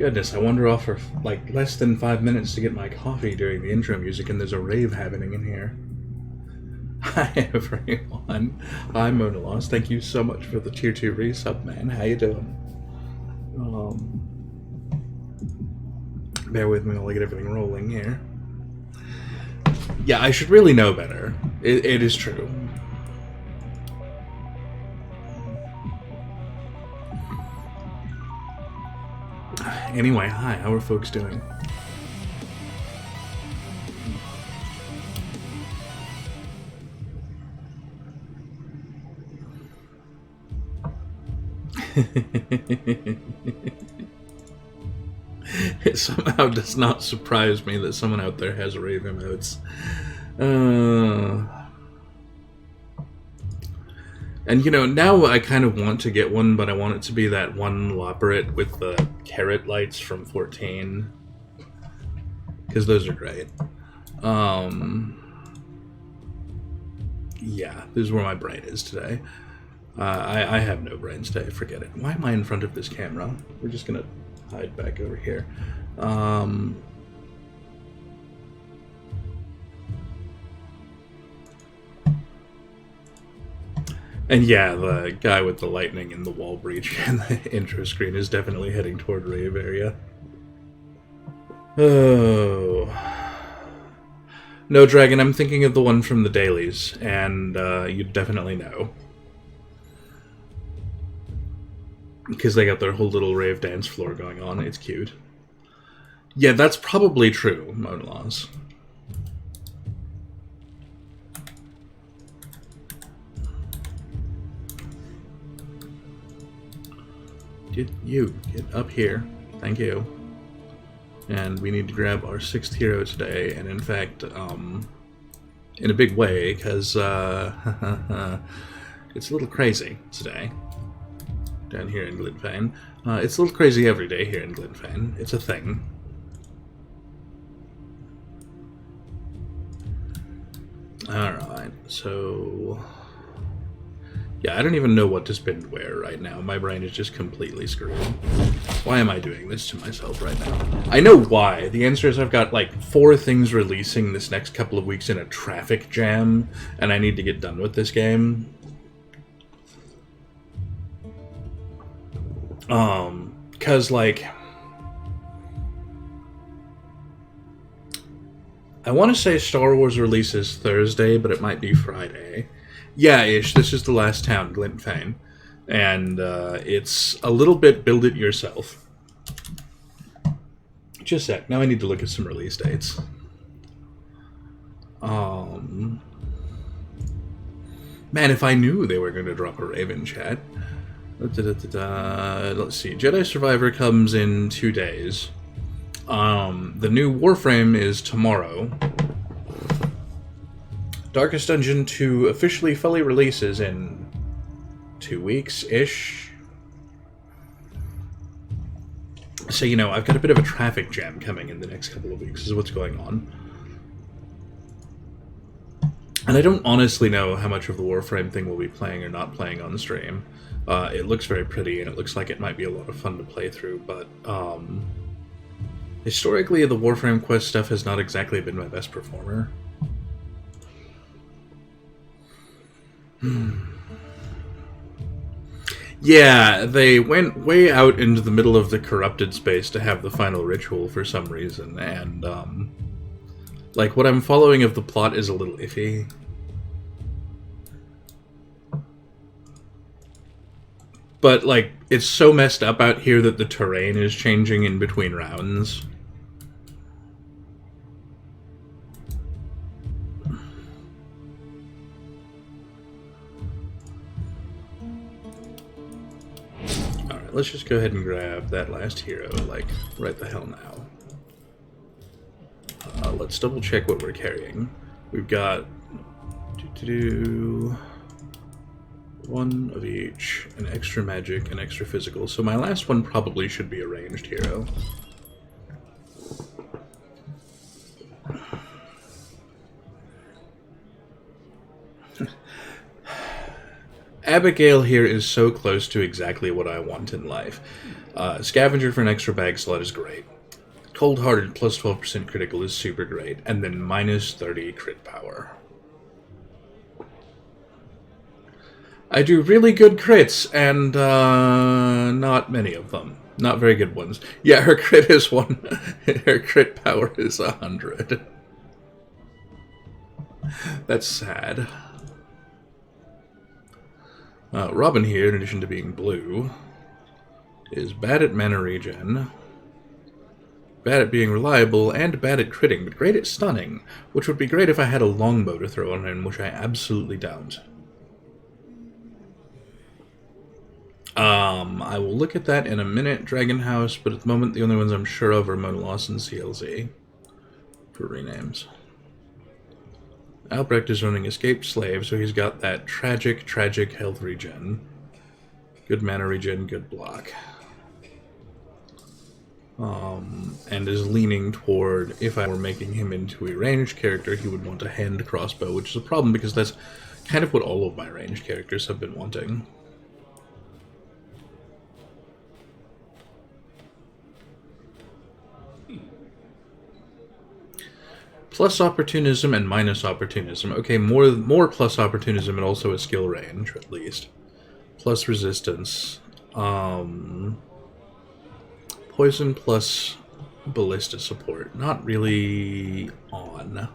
Goodness, I wander off for like less than 5 minutes to get my coffee during the intro music, and there's a rave happening in here. Hi everyone. I'm Mona Lost. Thank you so much for the tier 2 resub, man. How you doing? Bear with me while I get everything rolling here. Yeah, I should really know better. It is true. Anyway, hi, how are folks doing? It somehow does not surprise me that someone out there has rave emotes. And you know, now I kind of want to get one, but I want it to be that one Loperate with the carrot lights from 14. Because those are great. Yeah, this is where my brain is today. I have no brain today, forget it. Why am I in front of this camera? We're just gonna hide back over here. And yeah, the guy with the lightning and the wall breach and the intro screen is definitely heading toward rave area. Oh. No, Dragon, I'm thinking of the one from the dailies, and you'd definitely know. Because they got their whole little rave dance floor going on. It's cute. Yeah, that's probably true, Mona Laws. Get up here. Thank you. And we need to grab our 6th hero today, and in fact, in a big way, because it's a little crazy today. Down here in Glenfane. It's a little crazy every day here in Glenfane. It's a thing. Alright, so... yeah, I don't even know what to spend where right now. My brain is just completely screwed. Why am I doing this to myself right now? I know why. The answer is I've got like 4 things releasing this next couple of weeks in a traffic jam, and I need to get done with this game. Cause like... I want to say Star Wars releases Thursday, but it might be Friday. Yeah, Ish, this is the last town, Glenfane. And it's a little bit build it yourself. Just a sec, now I need to look at some release dates. Man, if I knew they were going to drop a Raven chat. Let's see, Jedi Survivor comes in 2 days. The new Warframe is tomorrow. Darkest Dungeon 2 officially fully releases in 2 weeks-ish. So, you know, I've got a bit of a traffic jam coming in the next couple of weeks, is what's going on. And I don't honestly know how much of the Warframe thing we'll be playing or not playing on stream. It looks very pretty, and it looks like it might be a lot of fun to play through, but, historically, the Warframe quest stuff has not exactly been my best performer. Yeah, they went way out into the middle of the corrupted space to have the final ritual for some reason, and, like, what I'm following of the plot is a little iffy. But, like, it's so messed up out here that the terrain is changing in between rounds. Alright, let's just go ahead and grab that last hero, like, right the hell now. Let's double check what we're carrying. We've got... one of each, an extra magic, an extra physical. So my last one probably should be a ranged hero. Abigail here is so close to exactly what I want in life. Scavenger for an extra bag slot is great. Cold-Hearted plus 12% critical is super great. And then minus 30 crit power. I do really good crits, and not many of them. Not very good ones. Yeah, her crit is one. Her crit power is 100. That's sad. Robin here, in addition to being blue, is bad at mana regen, bad at being reliable, and bad at critting, but great at stunning, which would be great if I had a longbow to throw on him, which I absolutely don't. I will look at that in a minute, Dragon House, but at the moment the only ones I'm sure of are Monolos and CLZ for renames. Albrecht is running Escaped Slave, so he's got that tragic health regen. Good mana regen, good block. And is leaning toward, if I were making him into a ranged character, he would want a hand crossbow, which is a problem because that's kind of what all of my ranged characters have been wanting. Plus opportunism and minus opportunism. Okay, more plus opportunism and also a skill range, at least. Plus resistance. Poison plus ballista support. Not really on.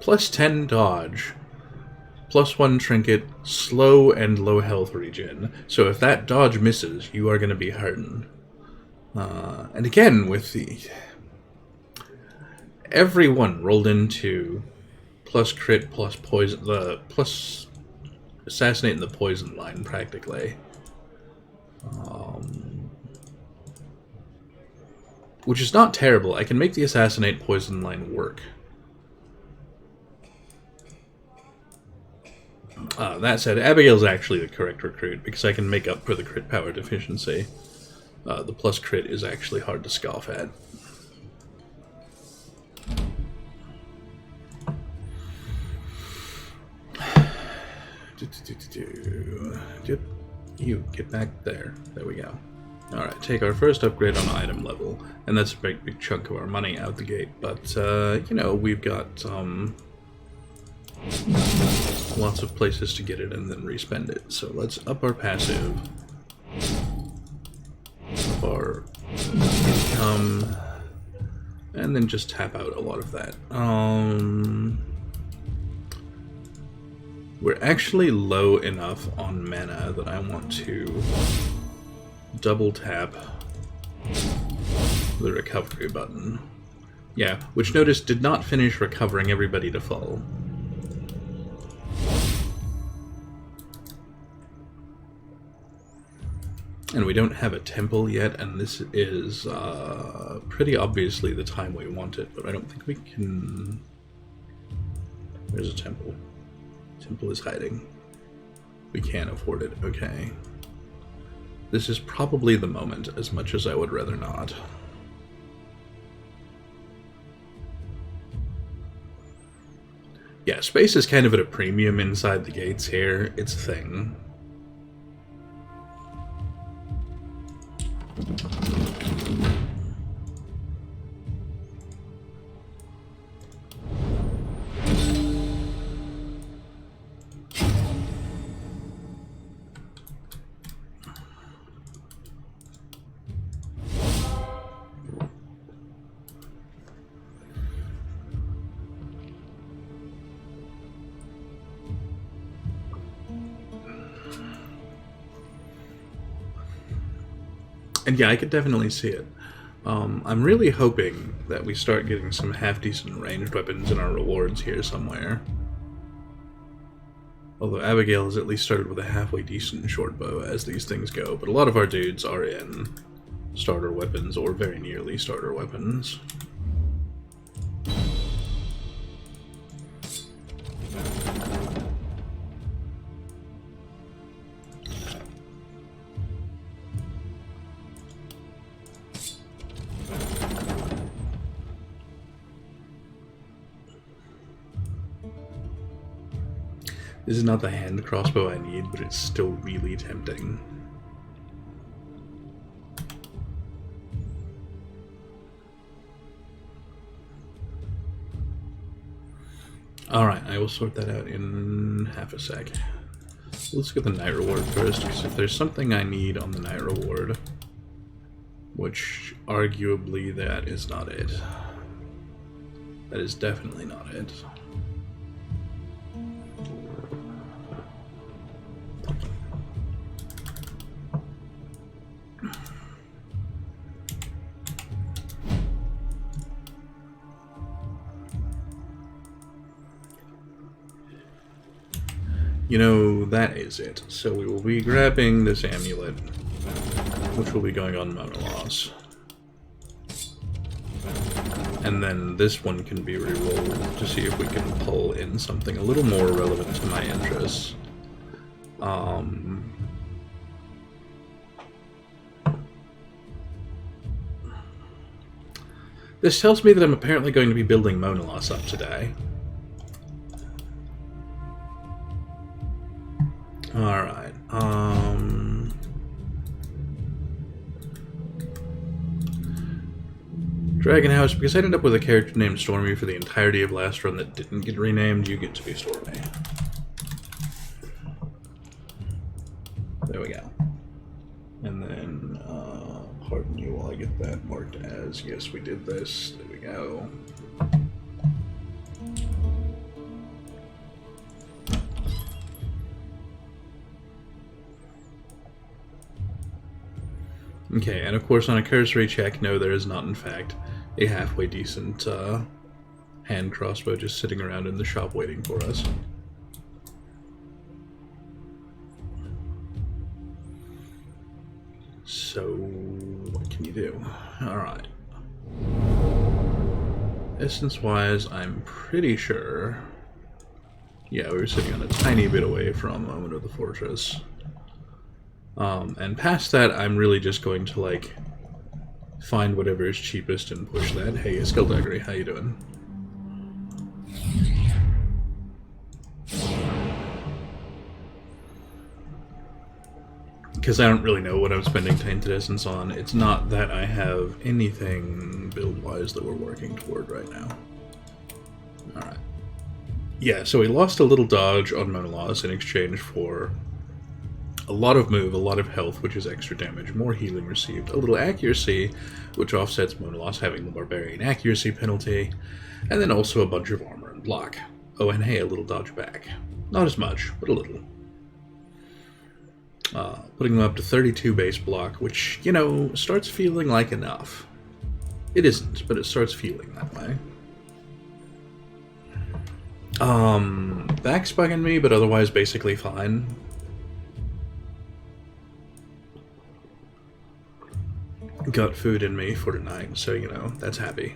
Plus 10 dodge. Plus 1 trinket, slow and low health regen. So if that dodge misses, you are going to be hardened. And again, with the... Everyone rolled into plus crit, plus poison, plus assassinate in the poison line, practically. Which is not terrible. I can make the assassinate poison line work. That said, Abigail's actually the correct recruit, because I can make up for the crit power deficiency. The plus crit is actually hard to scoff at. You, get back there. There we go. Alright, take our first upgrade on item level, and that's a big chunk of our money out the gate, but, you know, we've got, lots of places to get it and then respend it. So let's up our passive, up our income, and then just tap out a lot of that. We're actually low enough on mana that I want to double tap the recovery button. Yeah, which notice did not finish recovering everybody to full. And we don't have a temple yet, and this is pretty obviously the time we want it, but I don't think we can... There's a temple. Temple is hiding. We can't afford it, okay. This is probably the moment, as much as I would rather not. Yeah, space is kind of at a premium inside the gates here. It's a thing. And yeah, I could definitely see it. I'm really hoping that we start getting some half-decent ranged weapons in our rewards here somewhere. Although Abigail has at least started with a halfway decent short bow as these things go, but a lot of our dudes are in starter weapons or very nearly starter weapons. This is not the hand crossbow I need, but it's still really tempting. Alright, I will sort that out in half a sec. Let's get the night reward first, because if there's something I need on the night reward, which arguably that is not it. That is definitely not it. You know, that is it. So we will be grabbing this amulet, which will be going on Mona Loss. And then this one can be re-rolled to see if we can pull in something a little more relevant to my interests. This tells me that I'm apparently going to be building Mona Loss up today. Alright, Dragon House, because I ended up with a character named Stormy for the entirety of last run that didn't get renamed, you get to be Stormy. There we go. And then, pardon you while I get that marked as, yes, we did this. There we go. Okay, and of course on a cursory check, no, there is not in fact a halfway decent hand crossbow just sitting around in the shop waiting for us. So, what can you do? Alright. Essence-wise, I'm pretty sure... Yeah, we were sitting on a tiny bit away from Moment of the Fortress. And past that, I'm really just going to, like, find whatever is cheapest and push that. Hey, Skullduggery, how you doing? Because I don't really know what I'm spending Tainted Essence on. It's not that I have anything build-wise that we're working toward right now. Alright. Yeah, so we lost a little dodge on Mona Loss in exchange for a lot of move, a lot of health, which is extra damage, more healing received, a little accuracy, which offsets Mona Loss having the Barbarian accuracy penalty, and then also a bunch of armor and block. Oh, and hey, a little dodge back. Not as much, but a little. Putting them up to 32 base block, which, you know, starts feeling like enough. It isn't, but it starts feeling that way. Back's bugging me, but otherwise basically fine. Got food in me for tonight, so, you know, that's happy.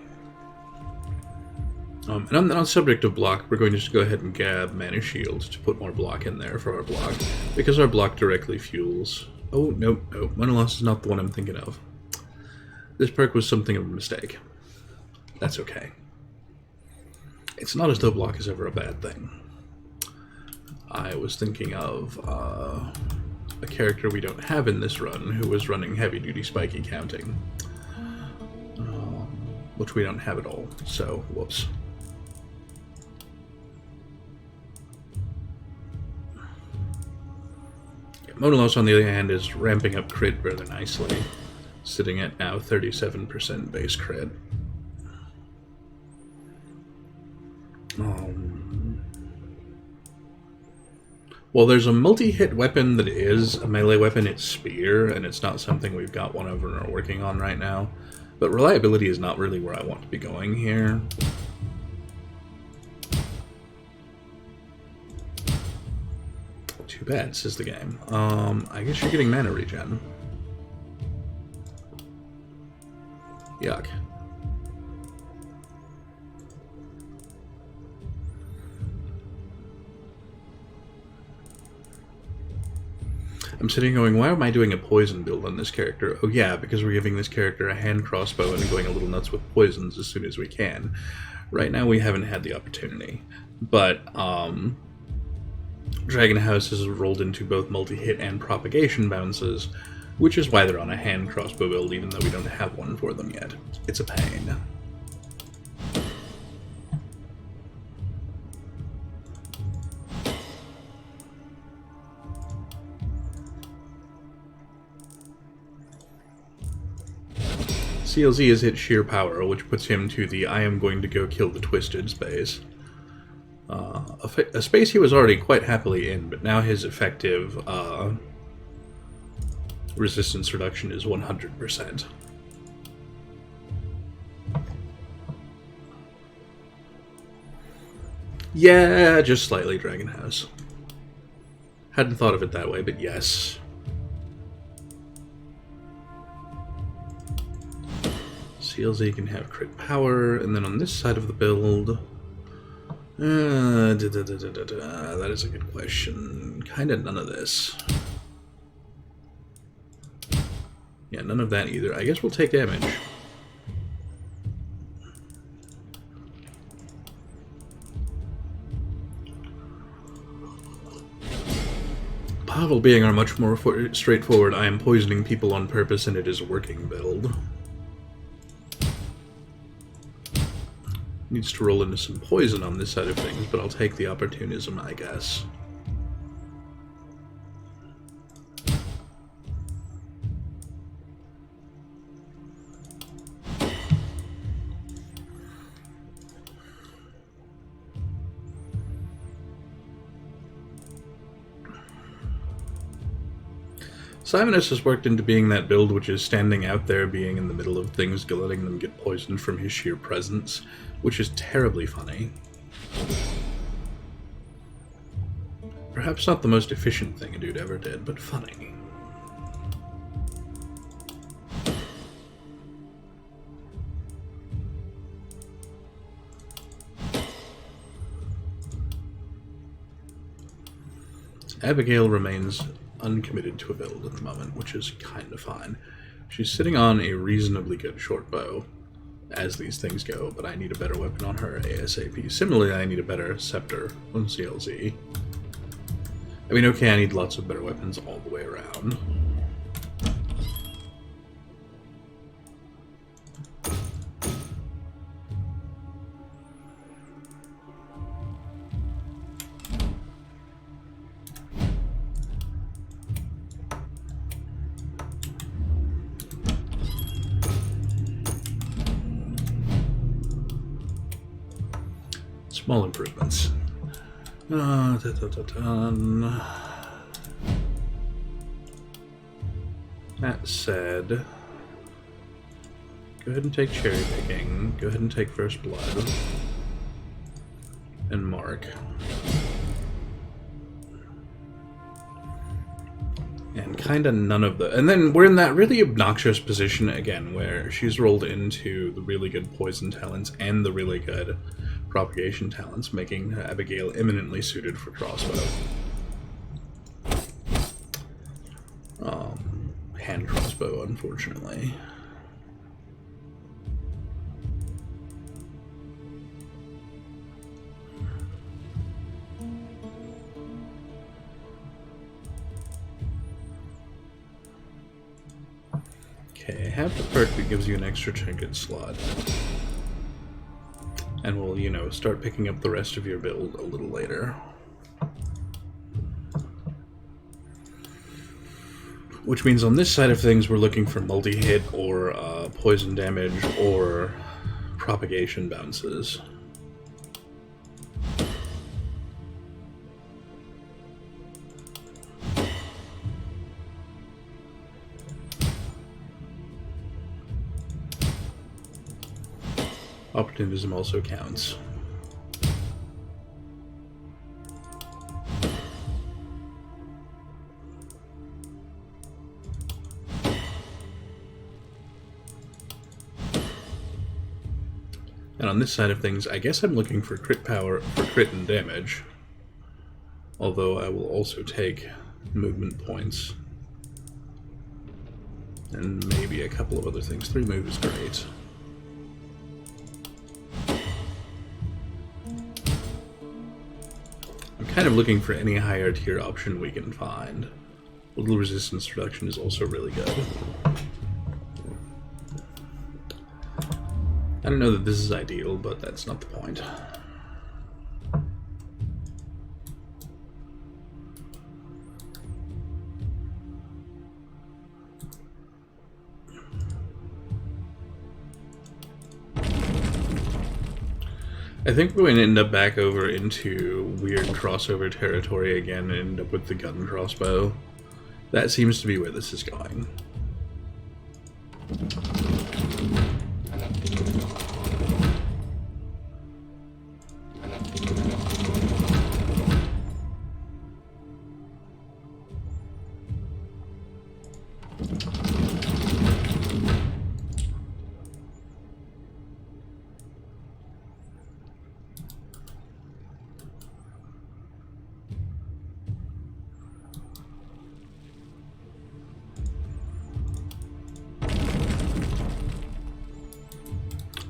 And on the subject of block, we're going to just go ahead and grab Mana Shield to put more block in there for our block, because our block directly fuels... Oh, nope, nope, Mona Loss is not the one I'm thinking of. This perk was something of a mistake. That's okay. It's not as though block is ever a bad thing. I was thinking of a character we don't have in this run who was running heavy-duty spiky counting, which we don't have at all, so whoops. Mona Loss, on the other hand, is ramping up crit rather nicely, sitting at now 37% base crit. Well, there's a multi-hit weapon that is a melee weapon, it's Spear, and it's not something we've got one over and are working on right now. But reliability is not really where I want to be going here. Too bad, says the game. I guess you're getting mana regen. Yuck. I'm sitting going, why am I doing a poison build on this character? Oh yeah, because we're giving this character a hand crossbow and going a little nuts with poisons as soon as we can. Right now we haven't had the opportunity. But, Dragon House is rolled into both multi-hit and propagation bounces, which is why they're on a hand crossbow build, even though we don't have one for them yet. It's a pain. CLZ has hit sheer power, which puts him to the I am going to go kill the Twisted space. A space he was already quite happily in, but now his effective resistance reduction is 100%. Yeah, just slightly, Dragon House. Hadn't thought of it that way, but yes. CLZ can have crit power, and then on this side of the build... that is a good question. Kinda none of this. Yeah, none of that either. I guess we'll take damage. Pavel being our much more straightforward, I am poisoning people on purpose and it is working build. Needs to roll into some poison on this side of things, but I'll take the opportunism, I guess. Simonus has worked into being that build which is standing out there, being in the middle of things, letting them get poisoned from his sheer presence, which is terribly funny. Perhaps not the most efficient thing a dude ever did, but funny. Abigail remains uncommitted to a build at the moment, which is kind of fine. She's sitting on a reasonably good short bow, as these things go, but I need a better weapon on her ASAP. Similarly, I need a better scepter on CLZ. I mean, okay, I need lots of better weapons all the way around. Small improvements. That said, go ahead and take cherry picking. Go ahead and take first blood. And mark. And kinda none of the... And then we're in that really obnoxious position again, where she's rolled into the really good poison talents and the really good propagation talents, making Abigail eminently suited for crossbow. Hand crossbow, unfortunately. Okay, have the perk that gives you an extra trinket slot. And we'll, you know, start picking up the rest of your build a little later. Which means on this side of things, we're looking for multi-hit or poison damage or propagation bounces. Opportunism also counts. And on this side of things, I guess I'm looking for crit power for crit and damage. Although I will also take movement points. And maybe a couple of other things. 3 move is great. kind of looking for any higher tier option we can find. Little resistance reduction is also really good. I don't know that this is ideal, but that's not the point. I think we're going to end up back over into weird crossover territory again and end up with the gun crossbow. That seems to be where this is going.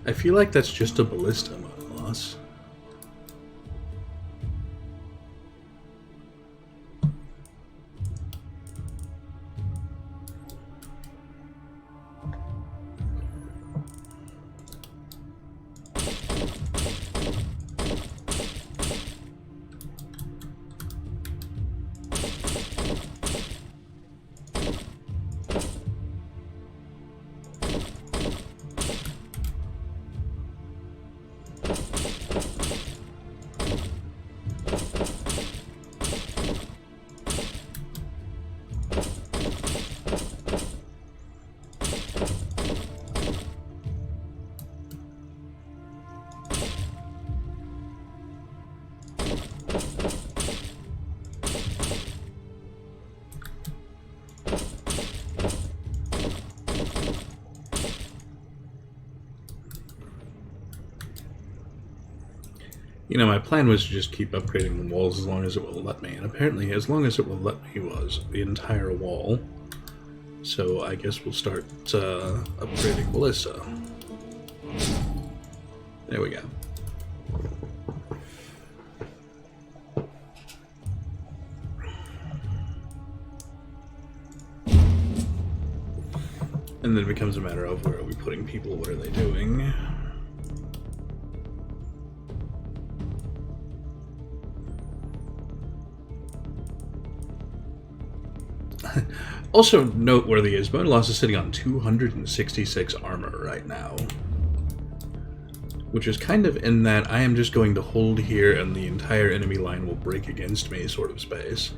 I feel like that's just a ballista loss. You know, my plan was to just keep upgrading the walls as long as it will let me, and apparently as long as it will let me was the entire wall. So I guess we'll start upgrading ballista. There we go. And then it becomes a matter of where are we putting people, what are they doing? Also noteworthy is Monolos is sitting on 266 armor right now. Which is kind of in that I am just going to hold here and the entire enemy line will break against me sort of space.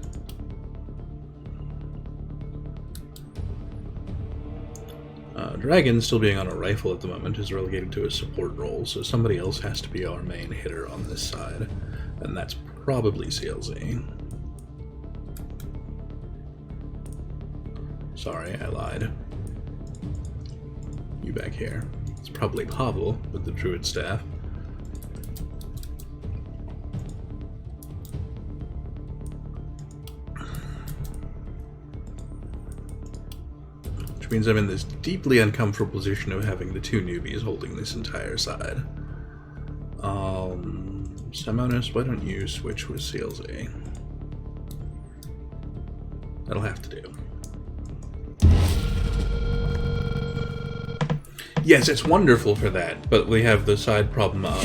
Dragon, still being on a rifle at the moment, is relegated to a support role, so somebody else has to be our main hitter on this side, and that's probably CLZ. Sorry, I lied. You back here. It's probably Pavel with the Druid Staff. Which means I'm in this deeply uncomfortable position of having the two newbies holding this entire side. Simonis, why don't you switch with CLZ? That'll have to do. Yes, it's wonderful for that, but we have the side problem of...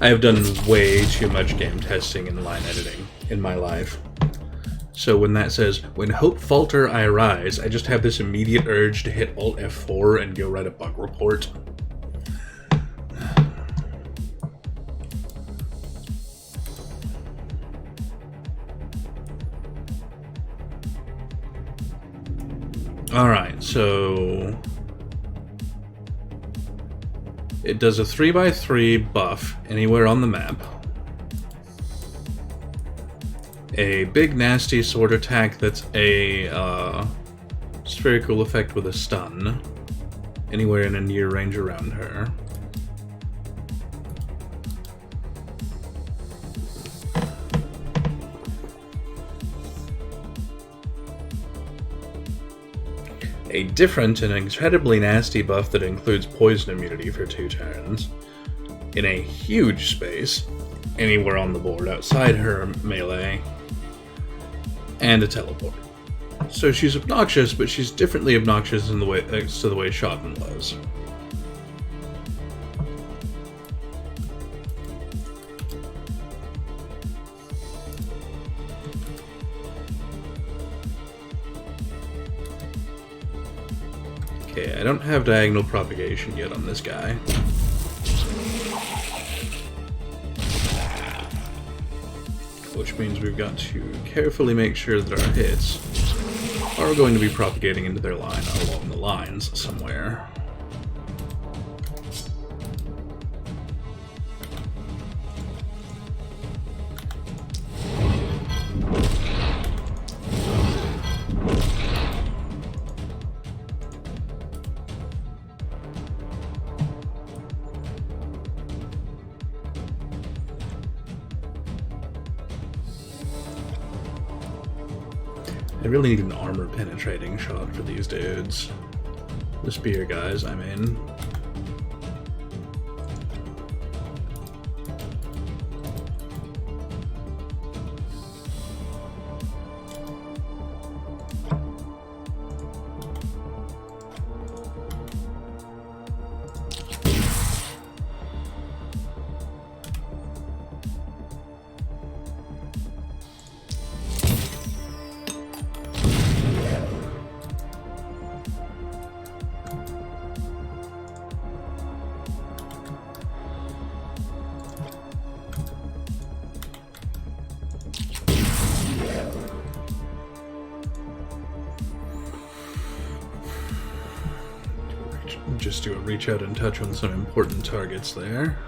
I have done way too much game testing and line editing in my life. So when that says, when hope falter I rise, I just have this immediate urge to hit Alt F4 and go write a bug report. Alright, so... it does a 3x3 buff anywhere on the map. A big nasty sword attack that's a spherical effect with a stun anywhere in a near range around her. a different and incredibly nasty buff that includes poison immunity for 2 turns in a huge space anywhere on the board outside her melee, and a teleport. So she's obnoxious, but she's differently obnoxious in the way to the way Shodden was. Okay, I don't have diagonal propagation yet on this guy. Which means we've got to carefully make sure that our hits are going to be propagating into their line along the lines somewhere. I really need an armor-penetrating shot for these dudes. The spear guys, I mean. Just do a reach out and touch on some important targets there.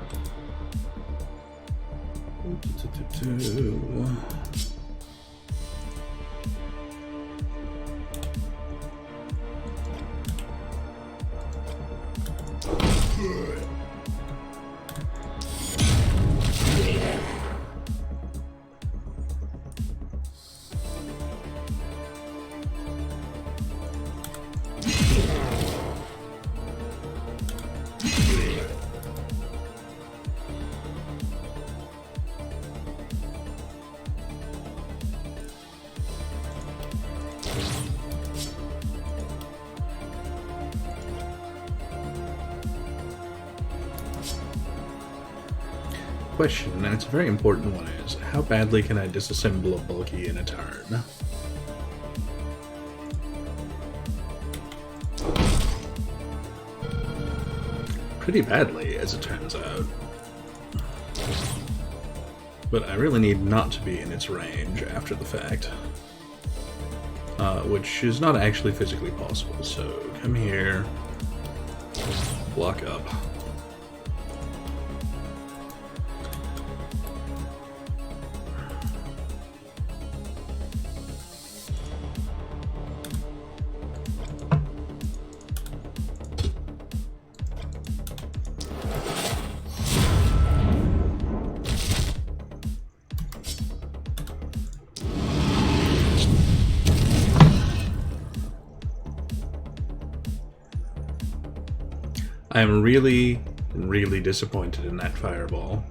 Question, and it's a very important one, is how badly can I disassemble a bulky in a turn? Pretty badly, as it turns out. But I really need not to be in its range after the fact. Which is not actually physically possible, so come here, block up. I am really, really disappointed in that fireball.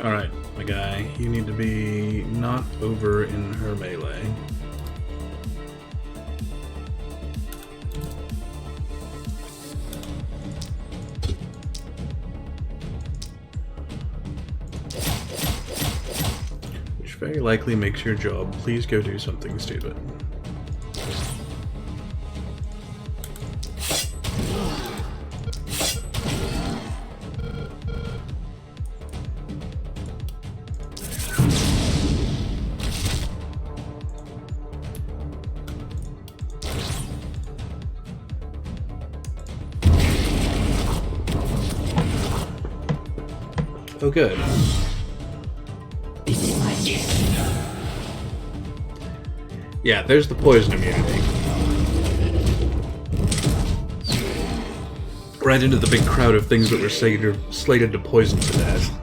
Alright, my guy, you need to be not over in her melee. Which very likely makes your job. Please go do something stupid. Oh, good. Yeah, there's the poison immunity. Right into the big crowd of things that were slated to poison to death.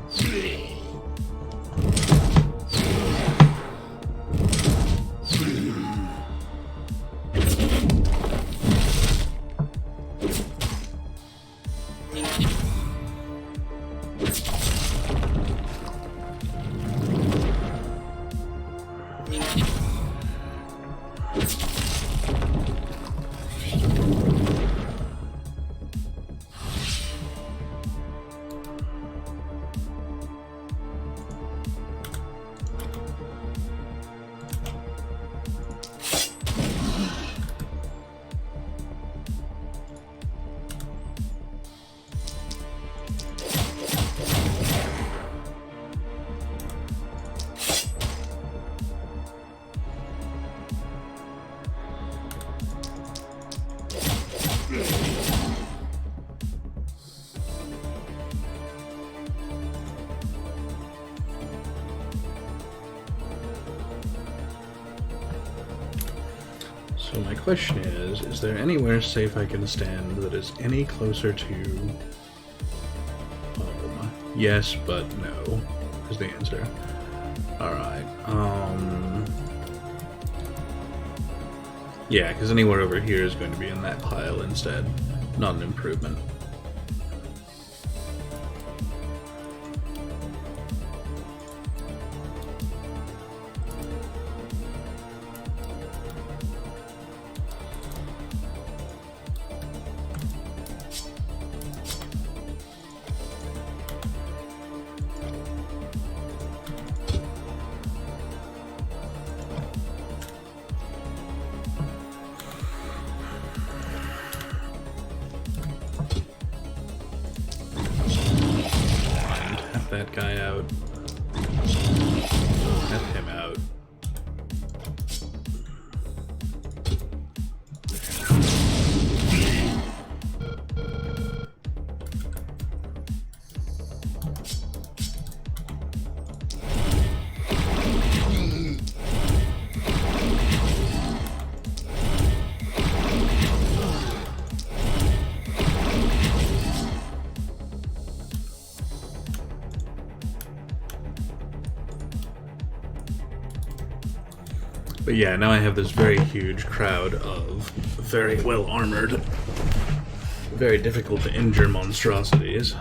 So my question is there anywhere safe I can stand that is any closer to home? Yes, but no, is the answer. Alright, yeah, because anywhere over here is going to be in that pile instead, not an improvement. That guy out. Get him out. But yeah, now I have this very huge crowd of very well armored, very difficult to injure monstrosities.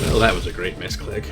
Well, that was a great misclick.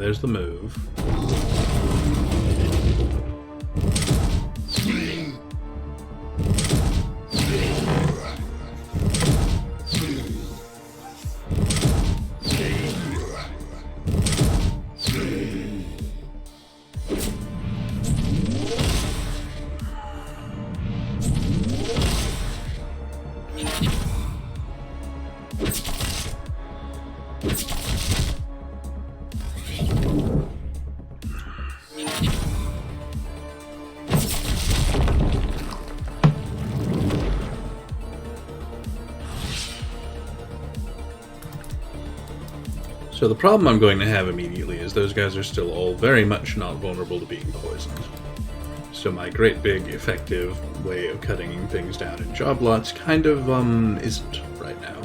there's the move. So the problem I'm going to have immediately is those guys are still all very much not vulnerable to being poisoned. So my great big effective way of cutting things down in job lots kind of isn't right now.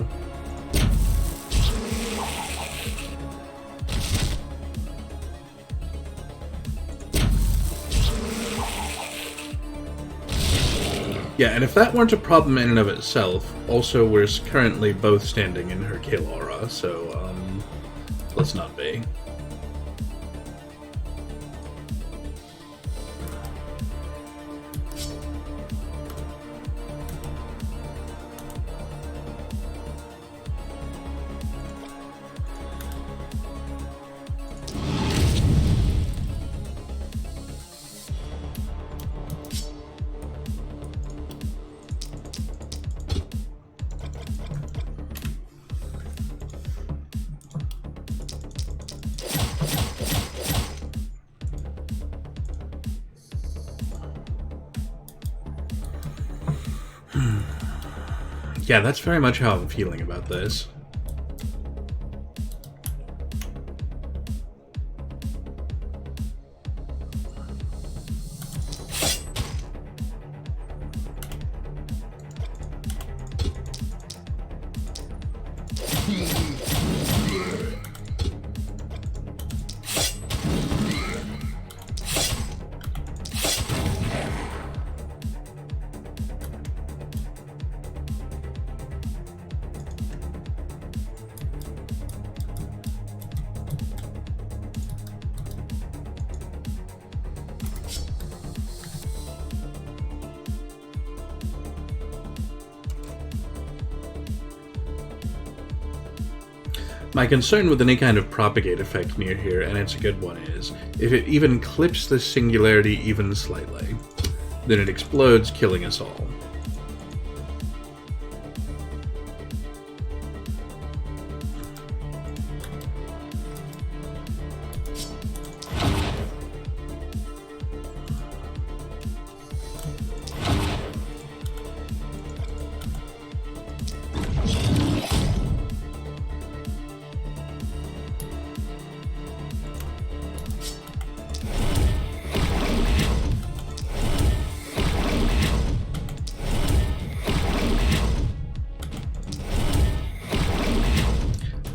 Yeah, and if that weren't a problem in and of itself, also we're currently both standing in her kill aura, so let's not be. Yeah, that's very much how I'm feeling about this. My concern with any kind of propagate effect near here, and it's a good one, is if it even clips the singularity even slightly, then it explodes, killing us all.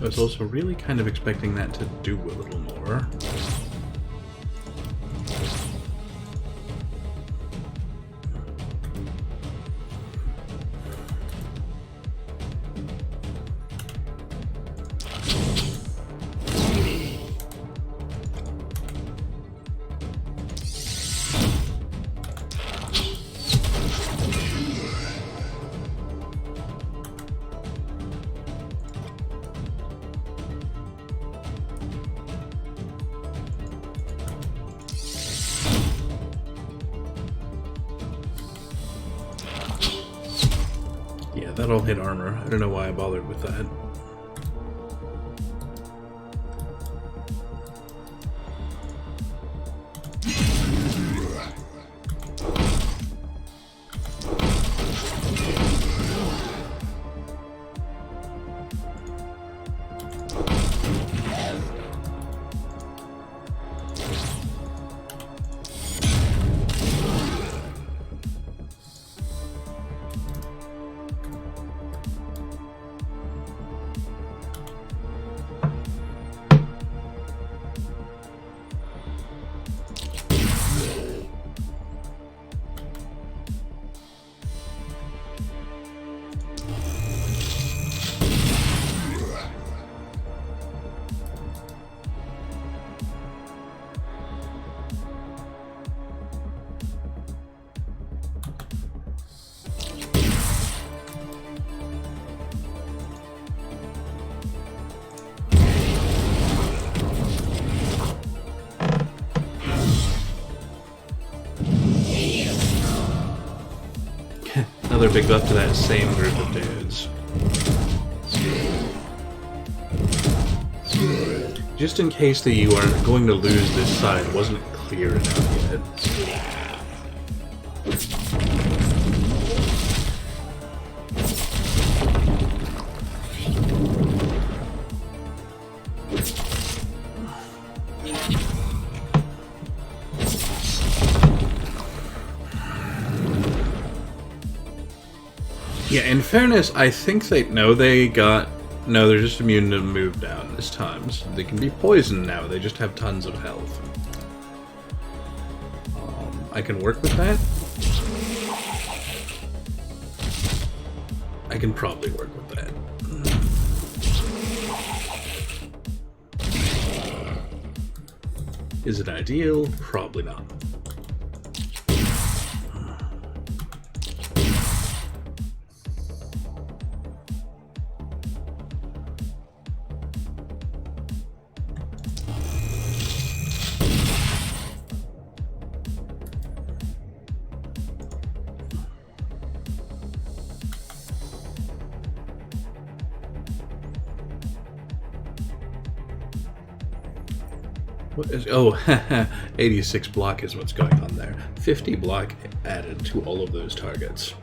I was also really kind of expecting that to do a little more. Yeah, that all hit armor. I don't know why I bothered with that. another big buff to that same group of dudes. Just in case that you are going to lose this side, it wasn't clear enough yet. Yeah, in fairness, I think they know they got... No, they're just immune to move down this time. So they can be poisoned now, they just have tons of health. I can work with that. I can probably work with that. Is it ideal? Probably not. What is, oh, 86 block is what's going on there. 50 block added to all of those targets.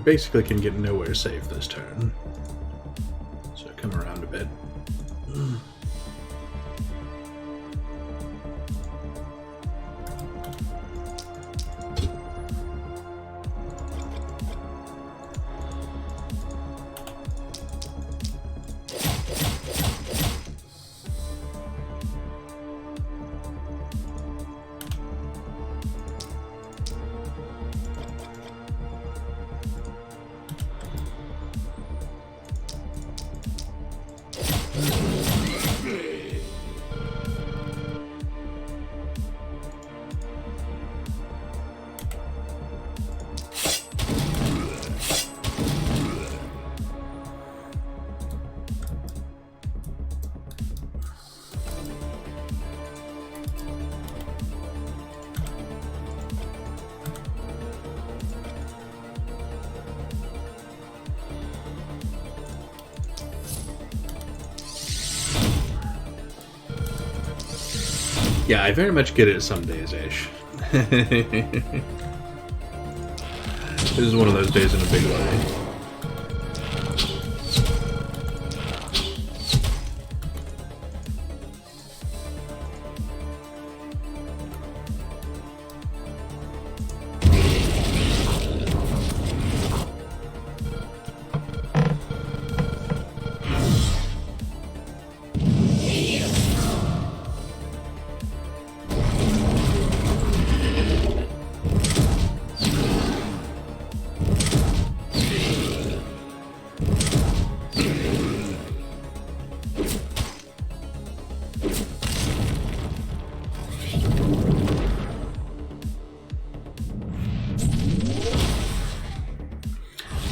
Basically can get nowhere safe this turn. So come around a bit. Yeah, I very much get it some days, Ish. This is one of those days in a big way.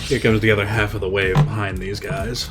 Here comes the other half of the wave behind these guys.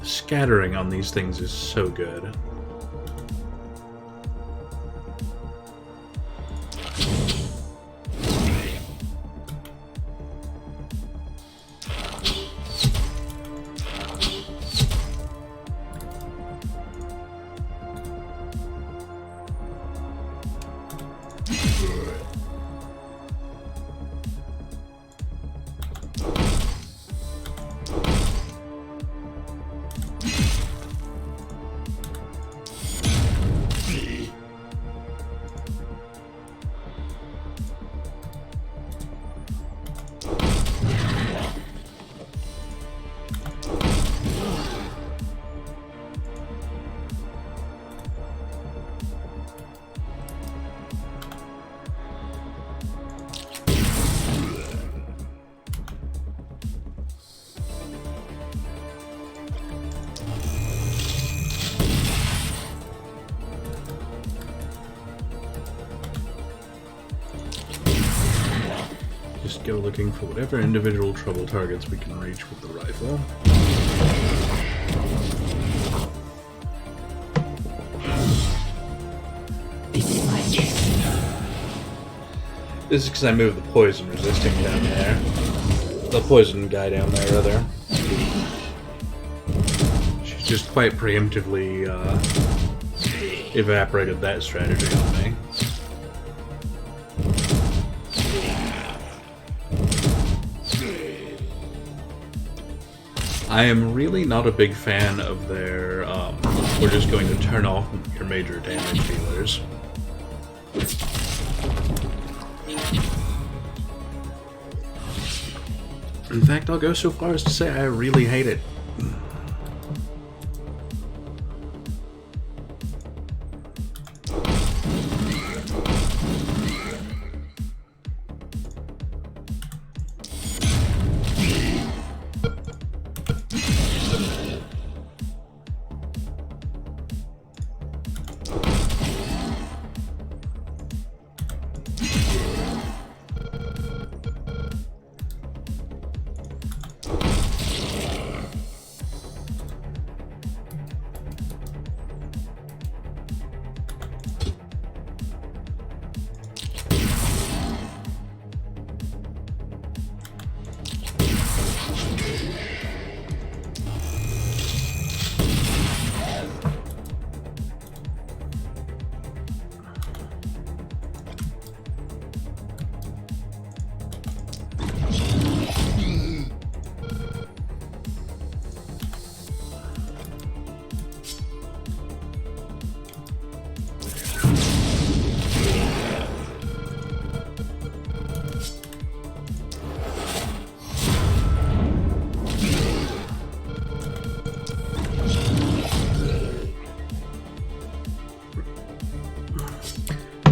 Scattering on these things is so good. Just go looking for whatever individual trouble targets we can reach with the rifle. This is because I moved the poison resisting down there. The poison guy down there, rather. She's just quite preemptively evaporated that strategy on me. I am really not a big fan of their, we're just going to turn off your major damage dealers. In fact, I'll go so far as to say I really hate it.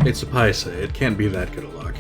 It's a Paisa. It can't be that good a luck.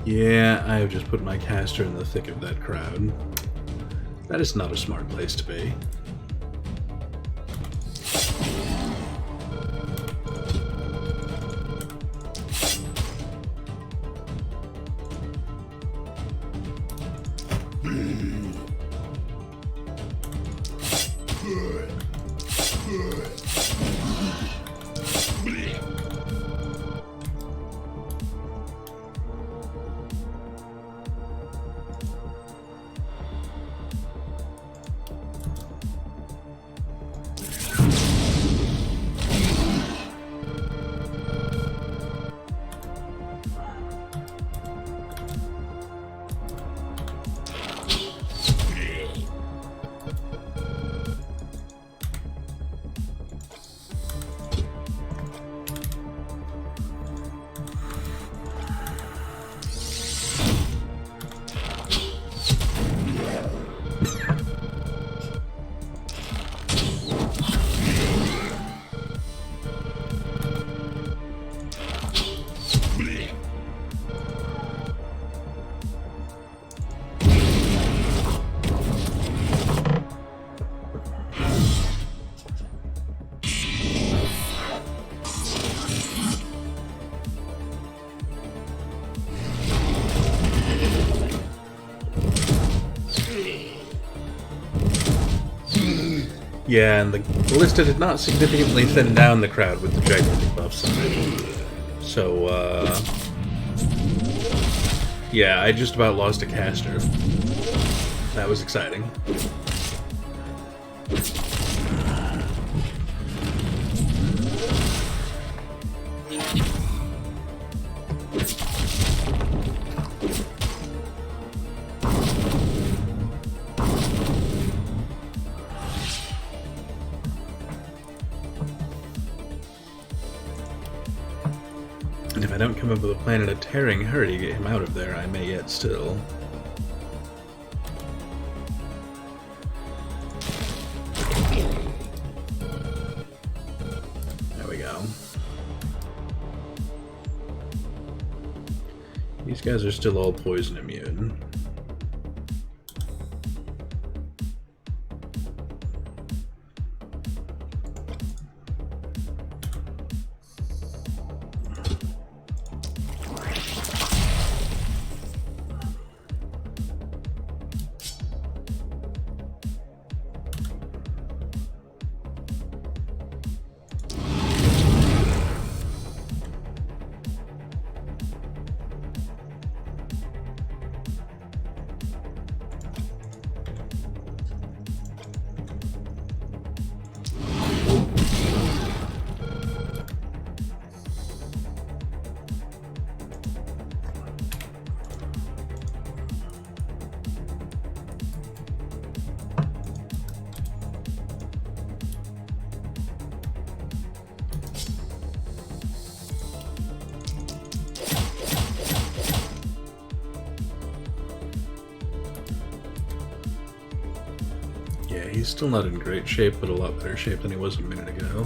Yeah, I have just put my caster in the thick of that crowd. That is not a smart place to be. Yeah, and the ballista did not significantly thin down the crowd with the gigantic buffs on it. So, yeah, I just about lost a caster. That was exciting. And if I don't come up with a plan in a tearing hurry to get him out of there, I may yet still. There we go. These guys are still all poison immune. Yeah, he's still not in great shape, but a lot better shape than he was a minute ago.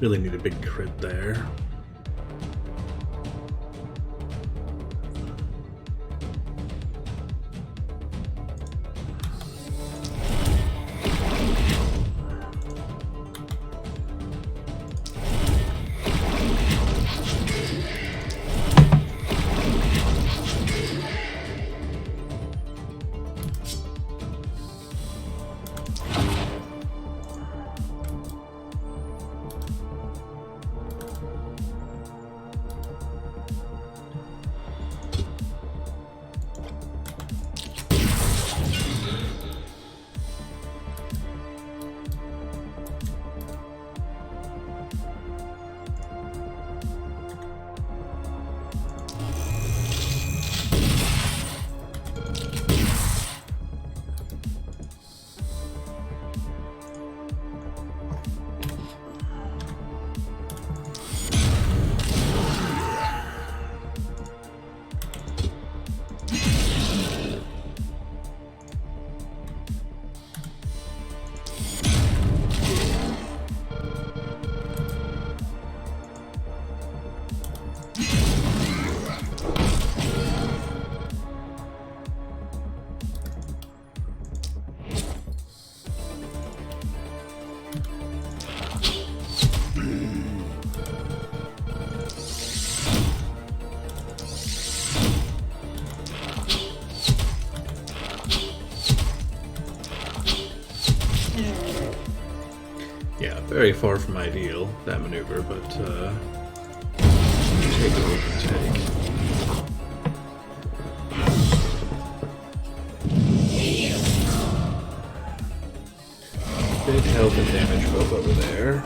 Really need a big crit there. Yeah, very far from ideal, that maneuver, but take what we can take. Big health and damage both over there.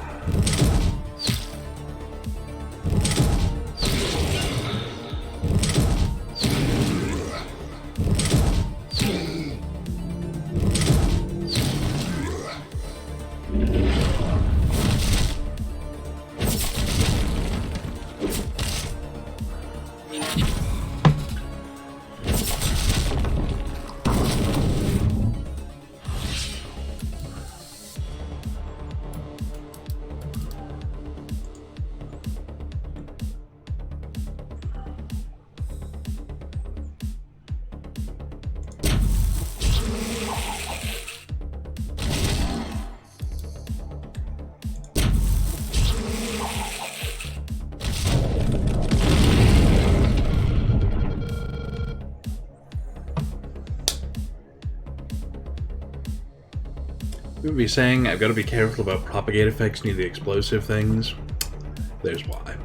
We would be saying I've got to be careful about propagate effects near the explosive things. There's why.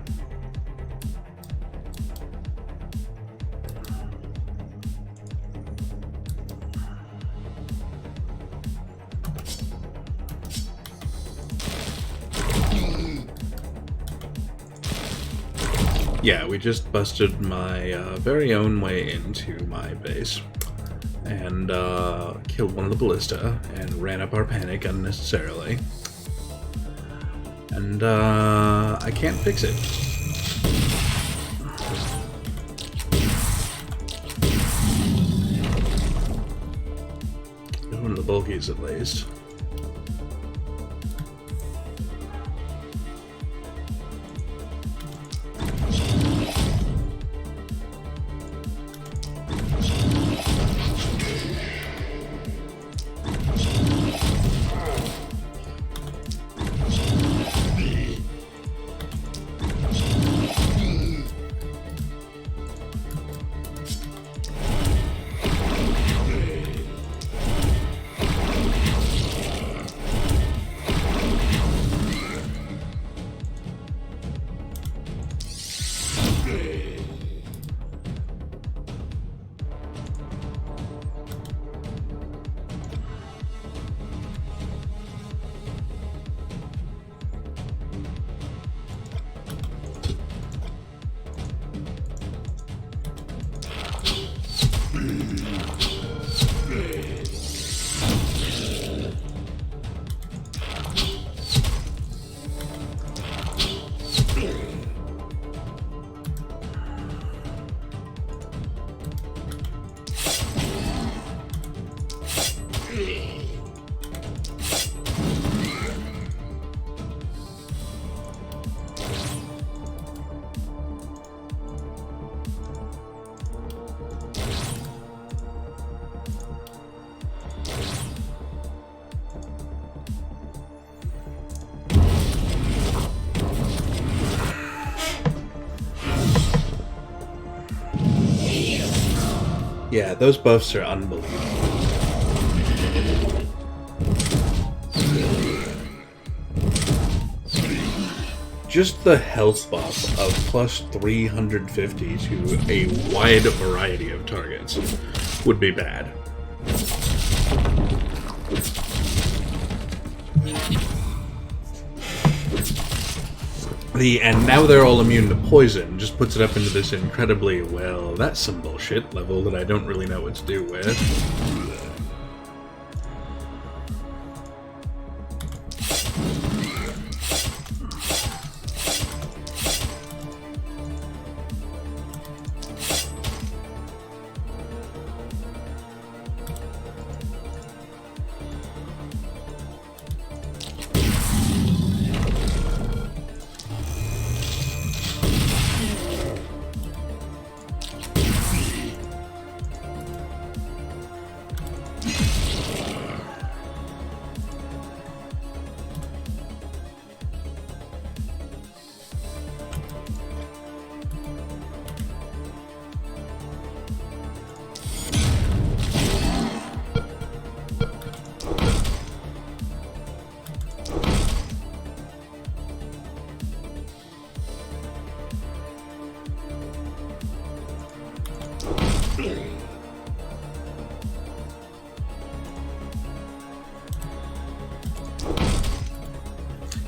Yeah, we just busted my very own way into my base. And killed one of the ballista and ran up our panic unnecessarily. And I can't fix it. One of the bulkies at least. Yeah, those buffs are unbelievable. Just the health buff of plus 350 to a wide variety of targets would be bad. And now they're all immune to poison just puts it up into this incredibly, well, that's some bullshit level that I don't really know what to do with.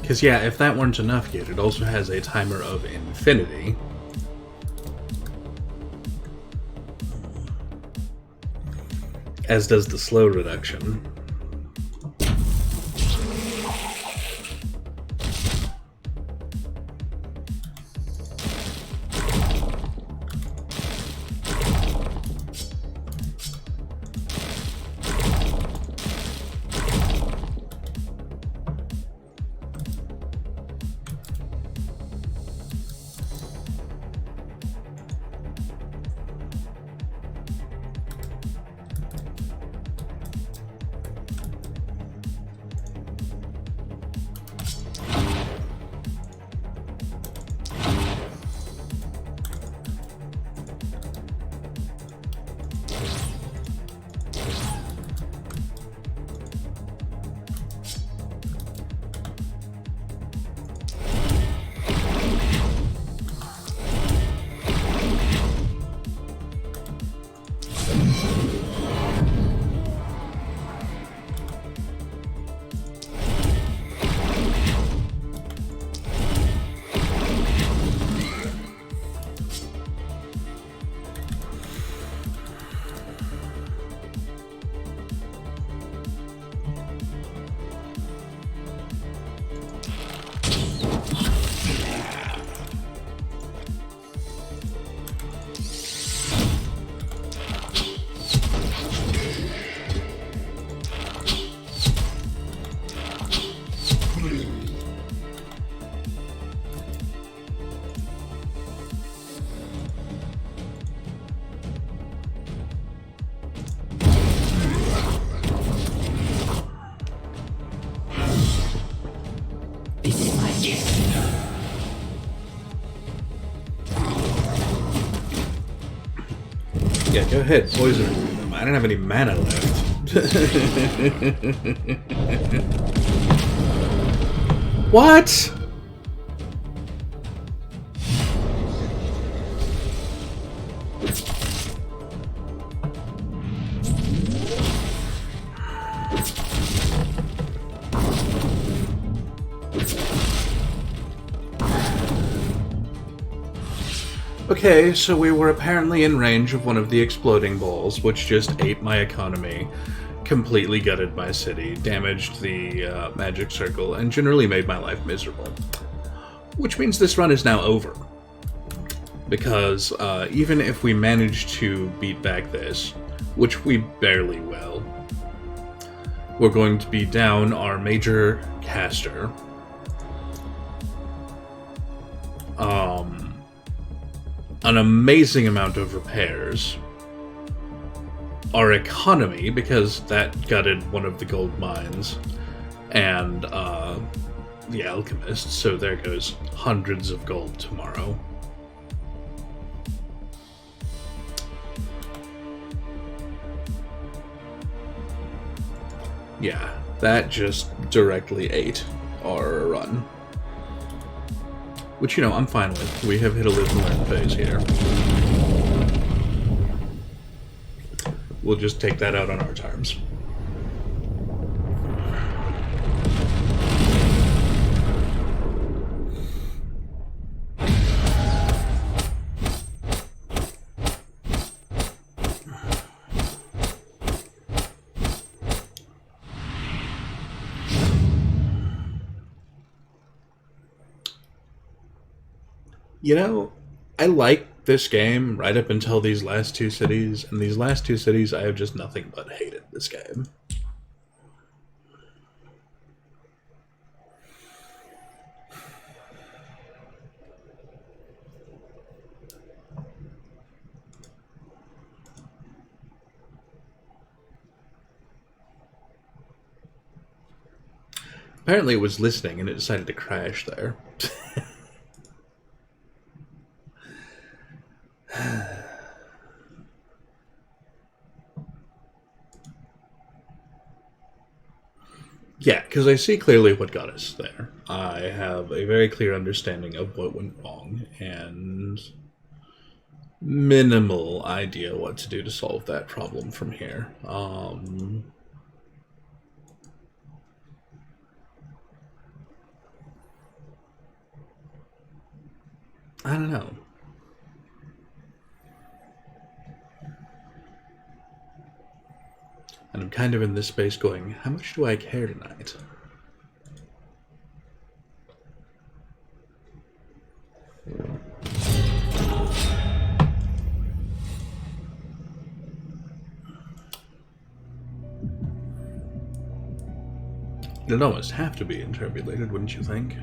Because, yeah, if that weren't enough yet, it also has a timer of infinity. As does the slow reduction. Yeah, go ahead, poison them. I don't have any mana left. What? Okay, so we were apparently in range of one of the exploding balls, which just ate my economy, completely gutted my city, damaged the magic circle, and generally made my life miserable. Which means this run is now over. Because even if we manage to beat back this, which we barely will, we're going to be down our major caster. An amazing amount of repairs. Our economy, because that gutted one of the gold mines, and the alchemist, so there goes hundreds of gold tomorrow. Yeah, that just directly ate our run. Which, you know, I'm fine with. We have hit a live and learn phase here. We'll just take that out on our terms. You know, I like this game right up until these last two cities, and these last two cities I have just nothing but hated this game. Apparently it was listening and it decided to crash there. Yeah, because I see clearly what got us there. I have a very clear understanding of what went wrong, and minimal idea what to do to solve that problem from here. I don't know. And I'm kind of in this space going, how much do I care tonight? It'd almost have to be interpolated, wouldn't you think?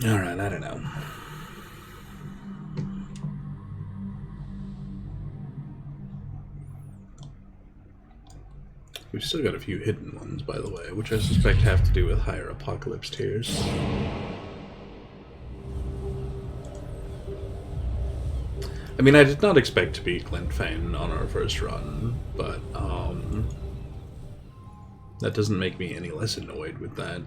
Alright, I don't know. We've still got a few hidden ones, by the way, which I suspect have to do with higher apocalypse tiers. I mean, I did not expect to beat Glintfane on our first run, but that doesn't make me any less annoyed with that.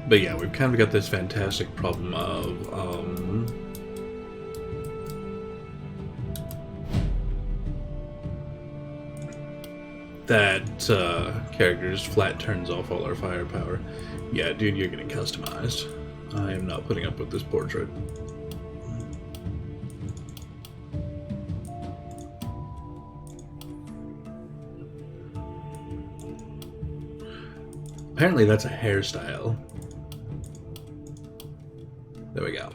But yeah, we've kind of got this fantastic problem of that character just flat turns off all our firepower. Yeah, dude, you're getting customized. I am not putting up with this portrait. Apparently that's a hairstyle. There we go.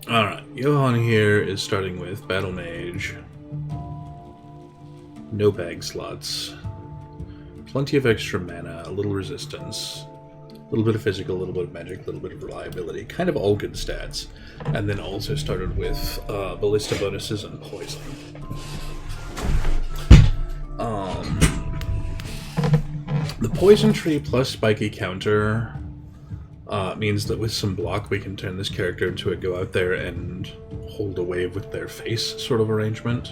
Alright, Johan here is starting with Battle Mage. No bag slots. Plenty of extra mana, a little resistance. A little bit of physical, a little bit of magic, a little bit of reliability. Kind of all good stats. And then also started with ballista bonuses and poison. The poison tree plus spiky counter means that with some block we can turn this character into a go out there and hold a wave with their face sort of arrangement.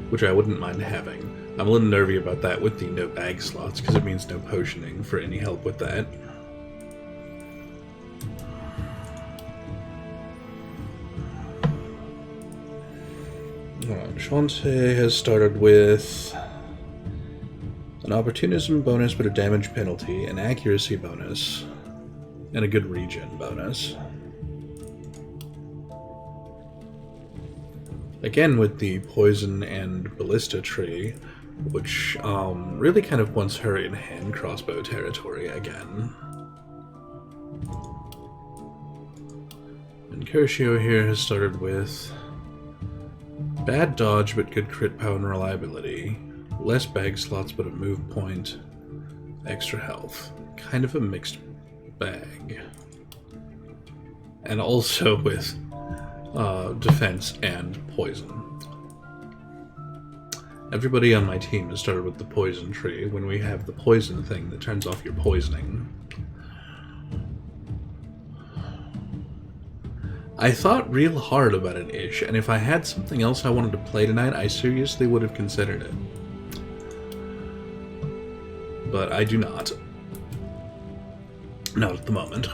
Which I wouldn't mind having. I'm a little nervy about that with the no bag slots, because it means no potioning for any help with that. Shantae has started with an opportunism bonus but a damage penalty, an accuracy bonus, and a good regen bonus. Again with the poison and ballista tree, which really kind of wants her in hand crossbow territory again. And Kershio here has started with bad dodge but good crit power and reliability, less bag slots but a move point, extra health. Kind of a mixed bag. And also with defense and poison. Everybody on my team has started with the poison tree when we have the poison thing that turns off your poisoning. I thought real hard about it, Ish, and if I had something else I wanted to play tonight, I seriously would have considered it. But I do not. Not at the moment.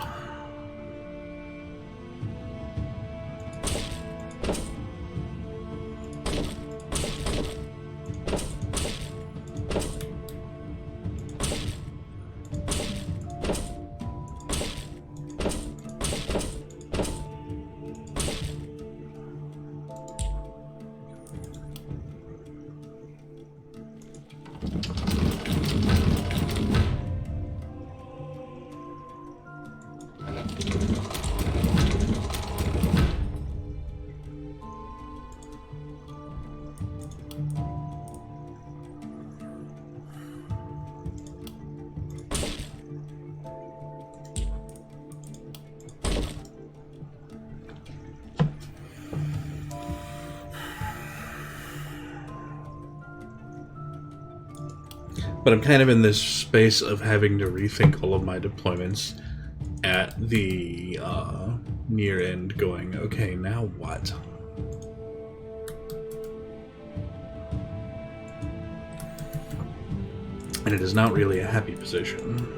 But I'm kind of in this space of having to rethink all of my deployments at the near end, going, okay, now what? And it is not really a happy position.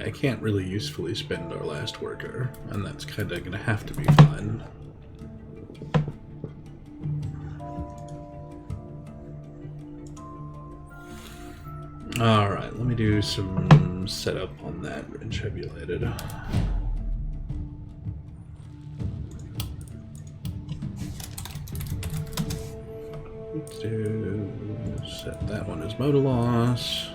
I can't really usefully spend our last worker, and that's kind of going to have to be fun. Alright, let me do some setup on that Retribulated. Set that one as Moda Loss.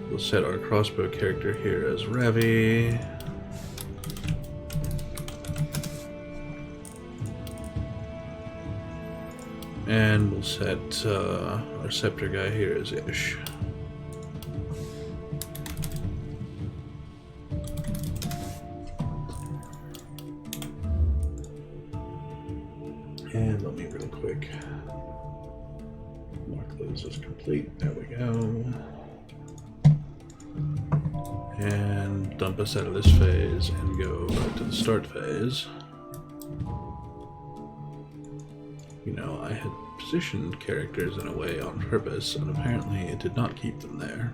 We'll set our crossbow character here as Ravi. And we'll set our scepter guy here as Ish. And let me real quick mark those as complete. There we go. And dump us out of this phase and go back to the start phase. You know, I had positioned characters in a way on purpose, and apparently it did not keep them there.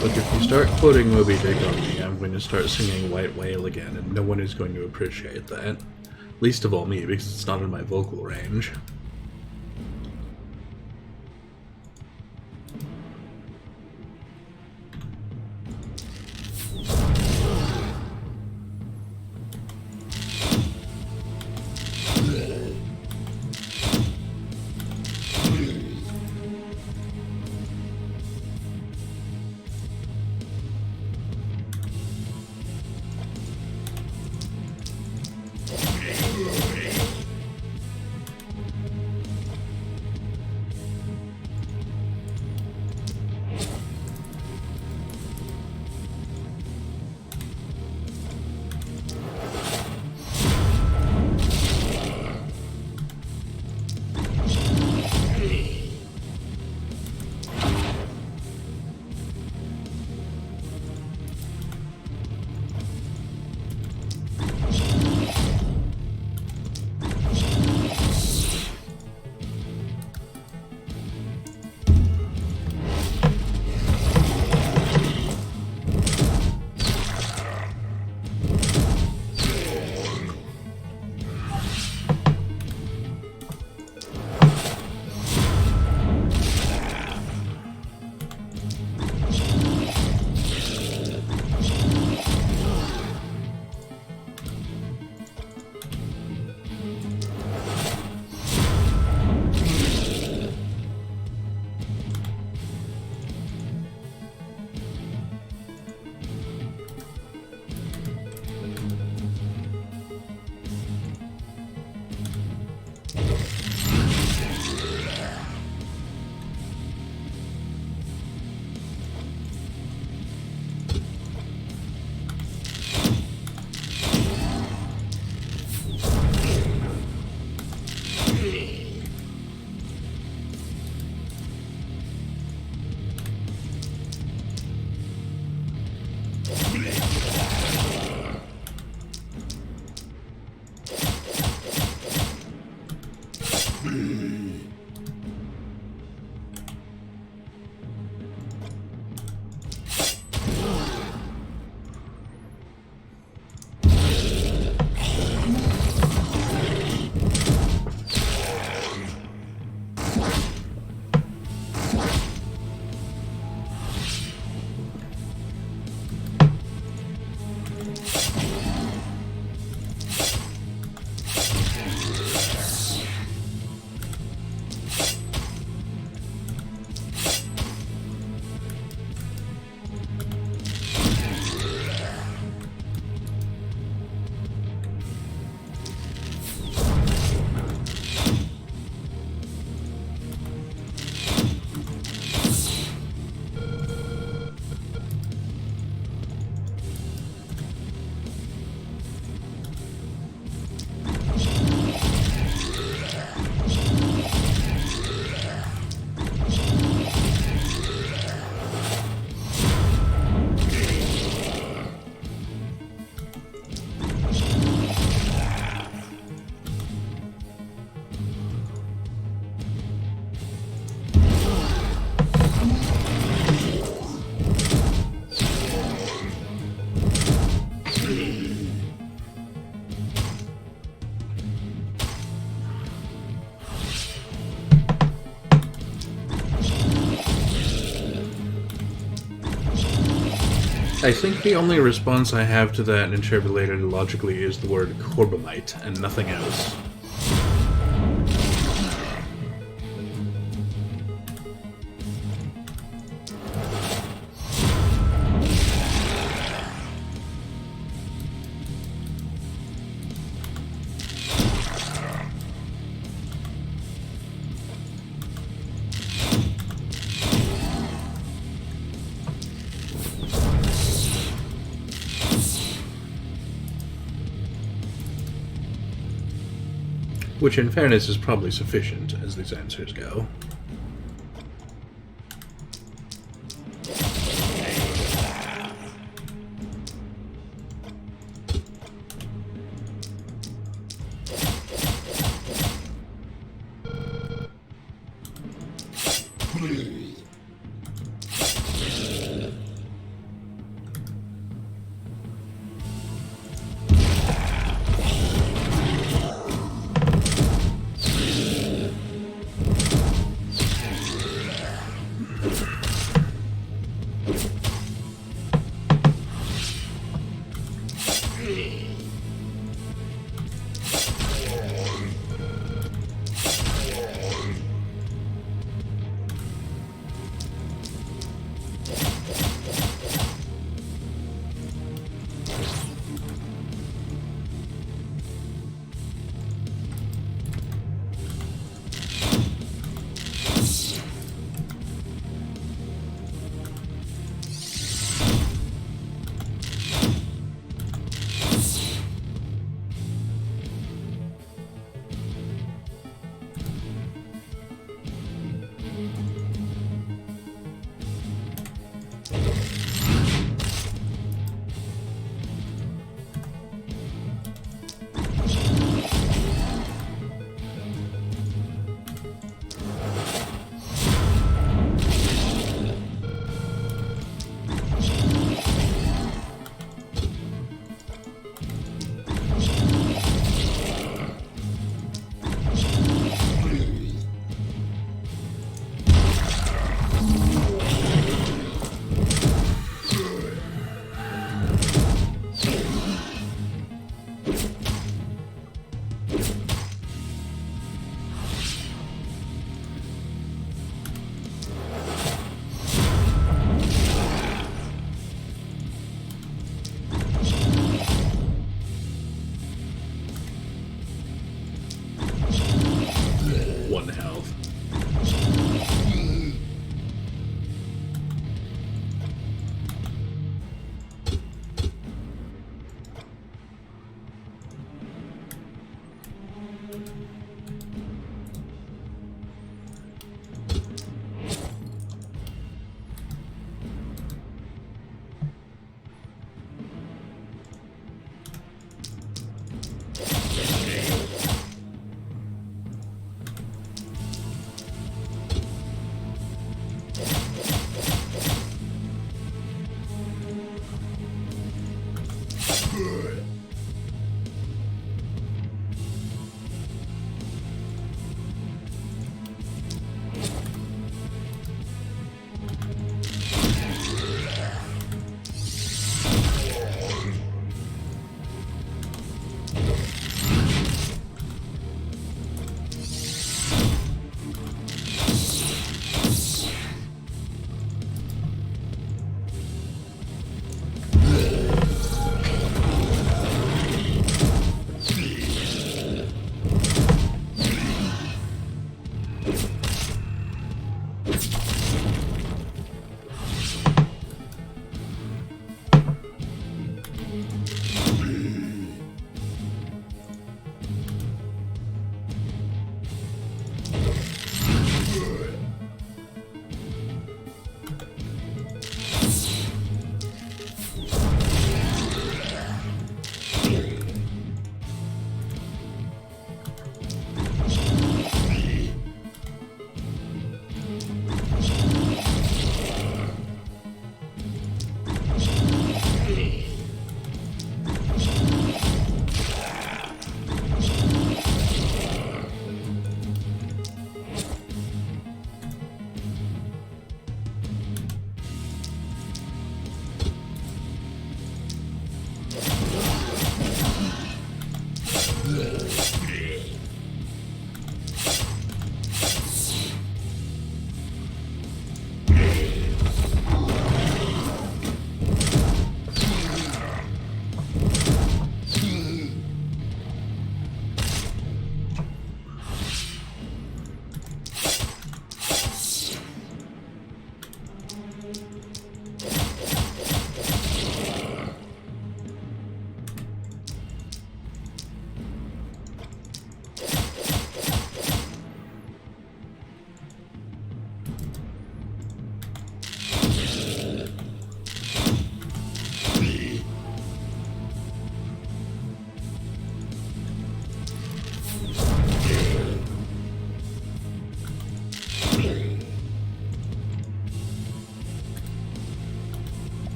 Look, if you start quoting Moby Dick on me, I'm going to start singing White Whale again, and no one is going to appreciate that. Least of all me, because it's not in my vocal range. I think the only response I have to that interpolated logically is the word corbomite and nothing else. Which, in fairness, is probably sufficient, as these answers go.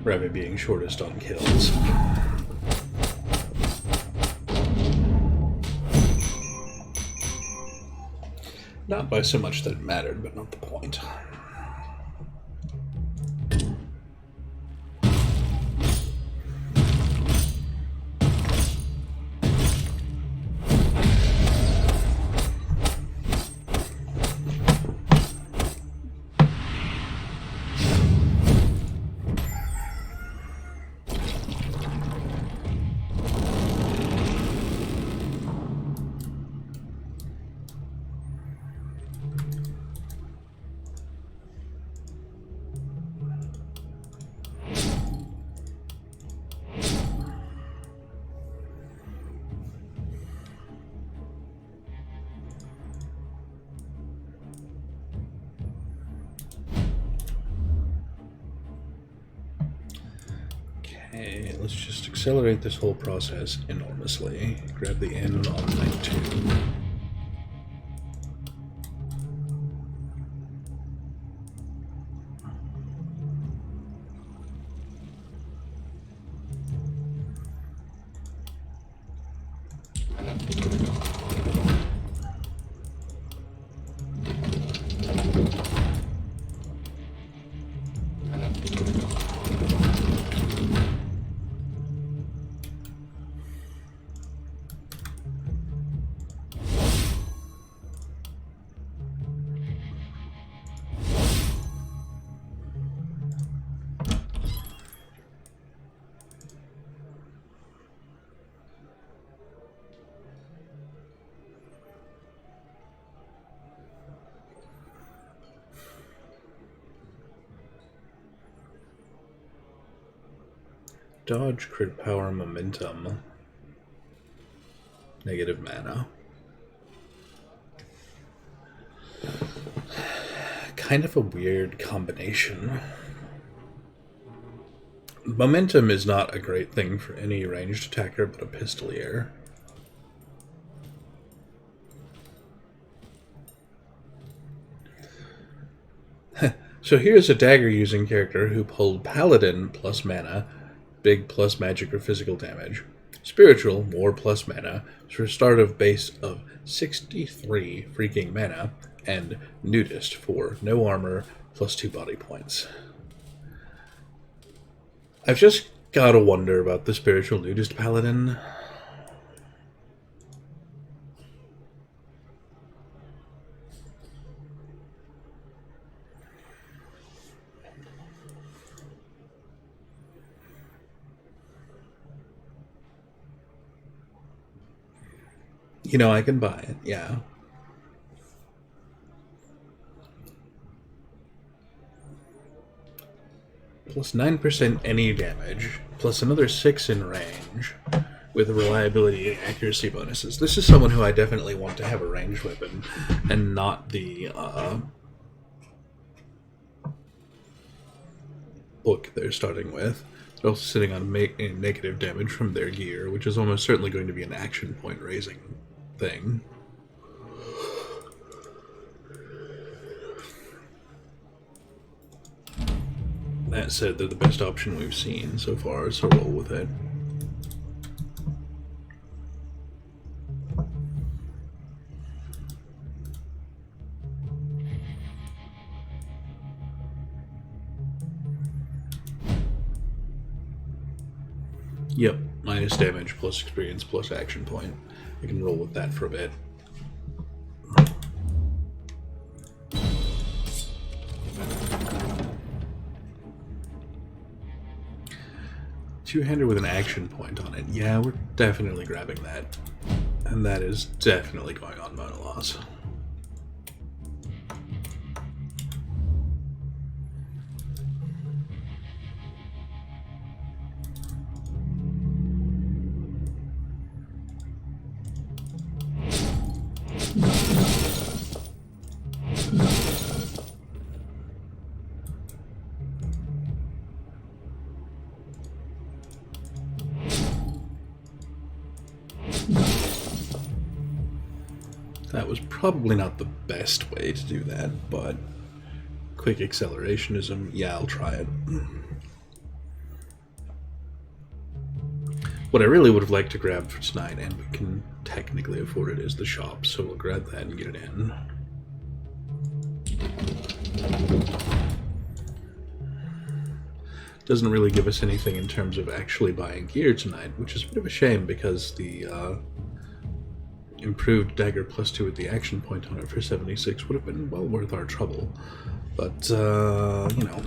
Rabbit being shortest on kills. Not by so much that it mattered, but not the point. Okay, let's just accelerate this whole process enormously. Grab the N on night 2. Dodge, crit power, momentum. Negative mana. Kind of a weird combination. Momentum is not a great thing for any ranged attacker but a pistolier. So here's a dagger-using character who pulled Paladin plus mana, big plus magic or physical damage, spiritual more plus mana, for a start of base of 63 freaking mana, and nudist for no armor plus 2 body points. I've just gotta wonder about the spiritual nudist paladin. You know, I can buy it, yeah. Plus 9% any damage, plus another 6 in range, with reliability and accuracy bonuses. This is someone who I definitely want to have a ranged weapon, and not the book they're starting with. They're also sitting on negative damage from their gear, which is almost certainly going to be an action point raising thing. That said, they're the best option we've seen so far, so roll with it. Yep, minus damage plus experience plus action point. I can roll with that for a bit. Two-hander with an action point on it. Yeah, we're definitely grabbing that. And that is definitely going on mana loss. That was probably not the best way to do that, but quick accelerationism, yeah, I'll try it. What I really would have liked to grab for tonight, and we can technically afford it, is the shop, so we'll grab that and get it in. Doesn't really give us anything in terms of actually buying gear tonight, which is a bit of a shame because the improved dagger +2 with the action point on it for 76 would have been well worth our trouble. But, you know,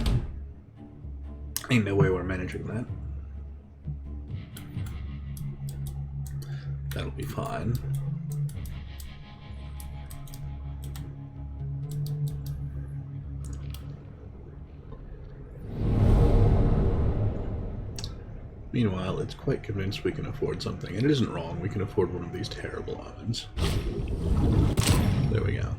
ain't no way we're managing that. That'll be fine. Meanwhile, it's quite convinced we can afford something, and it isn't wrong. We can afford one of these terrible ovens. There we go.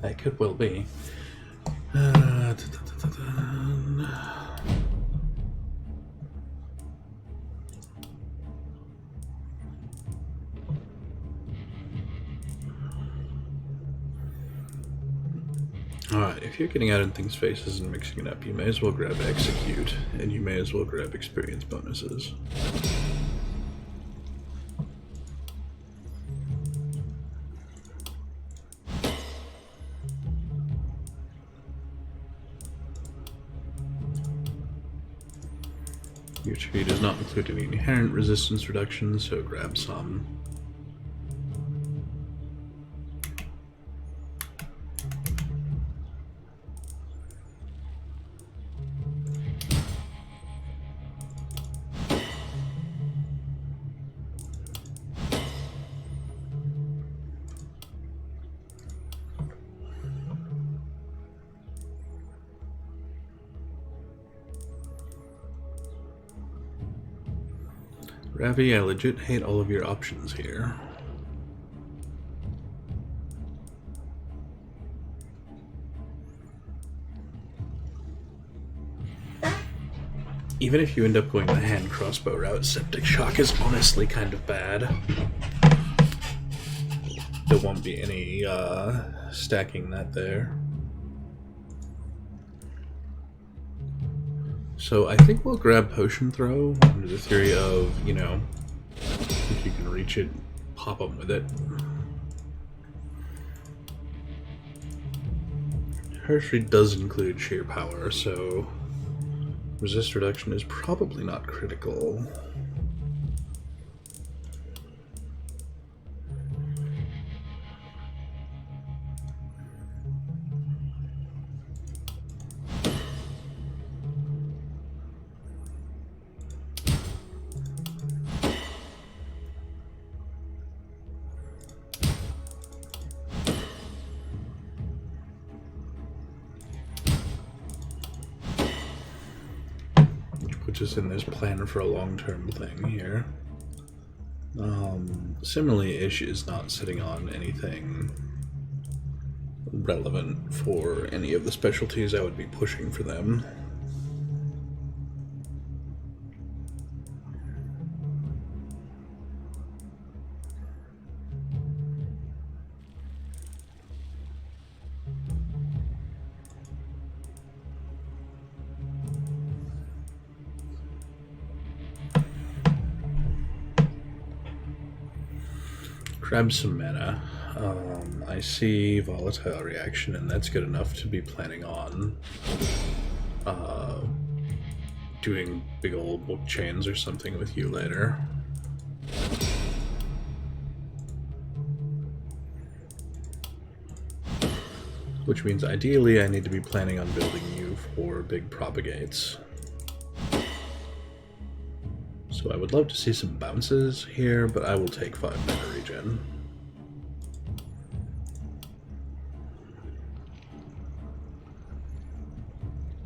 That could well be. Alright, if you're getting out in things' faces and mixing it up, you may as well grab execute, and you may as well grab experience bonuses. Your tree does not include any inherent resistance reduction, so grab some. Ravi, I legit hate all of your options here. Even if you end up going the hand crossbow route, septic shock is honestly kind of bad. There won't be any stacking that there. So I think we'll grab Potion Throw under the theory of, you know, if you can reach it, pop them with it. Hershey does include sheer power, so resist reduction is probably not critical. Just in this plan for a long-term thing here. Similarly, Ish is not sitting on anything relevant for any of the specialties I would be pushing for them. Grab some mana. I see volatile reaction, and that's good enough to be planning on doing big old book chains or something with you later. Which means ideally I need to be planning on building you for big propagates. So I would love to see some bounces here, but I will take 5 mana regen.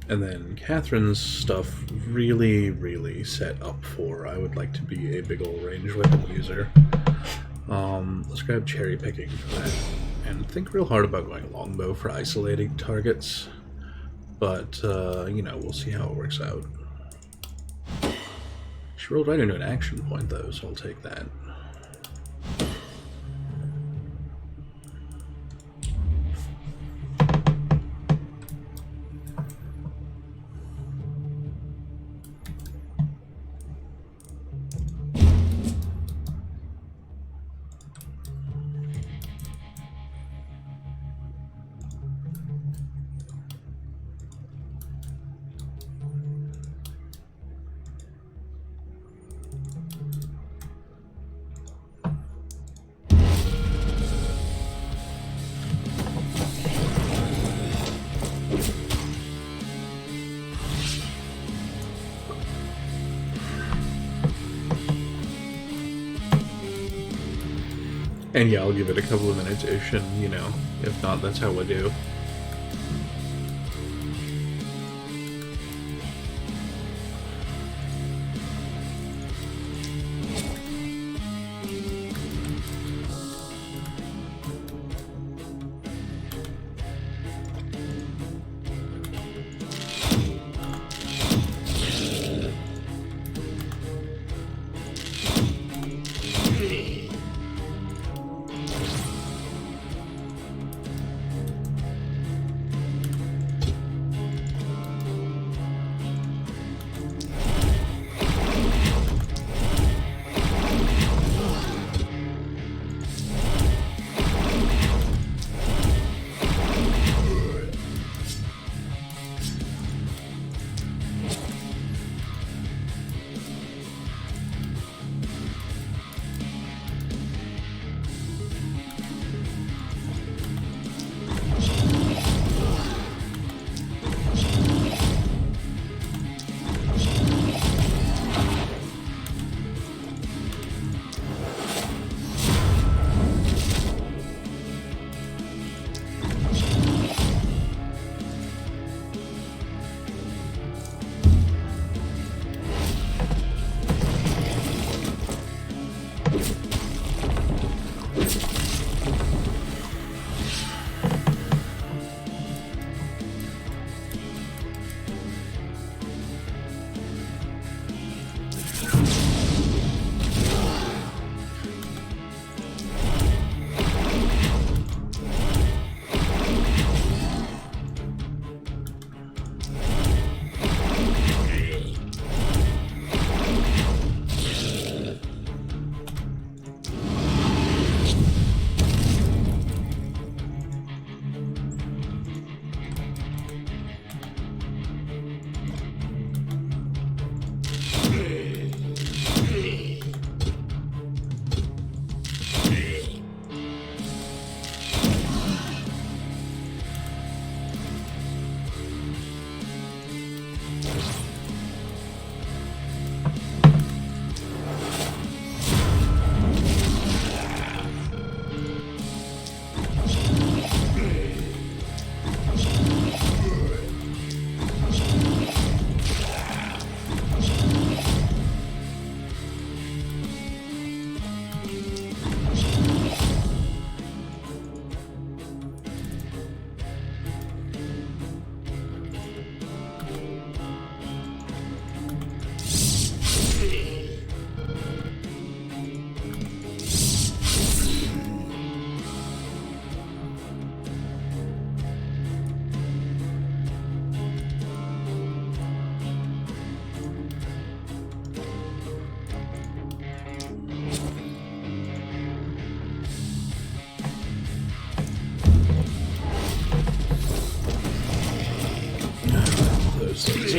And then Catherine's stuff really set up for I would like to be a big ol' ranged weapon user. Let's grab cherry picking for that. And think real hard about going longbow for isolating targets. But, you know, we'll see how it works out. She rolled right into an action point, though, so I'll take that. And yeah, I'll give it a couple of minutes-ish, and, you know, if not, that's how we do.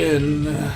in.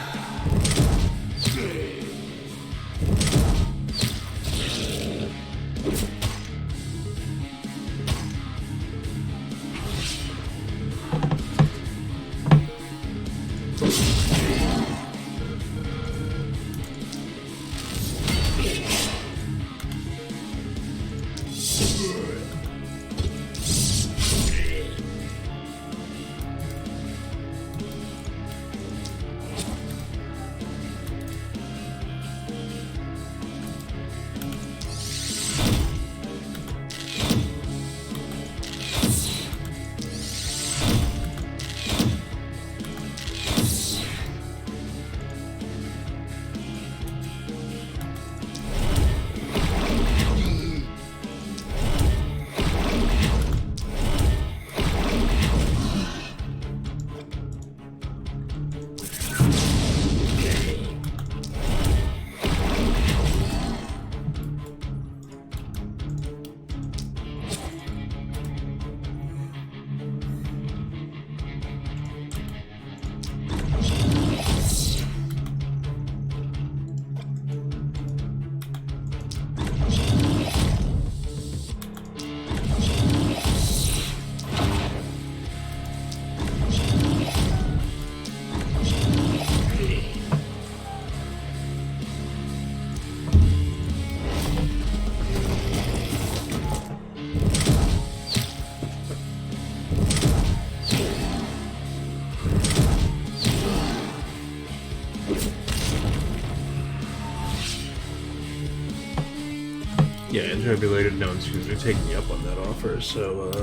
Yeah, interpolated known seems to be taking me up on that offer, so,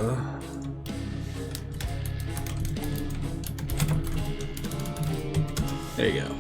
there you go.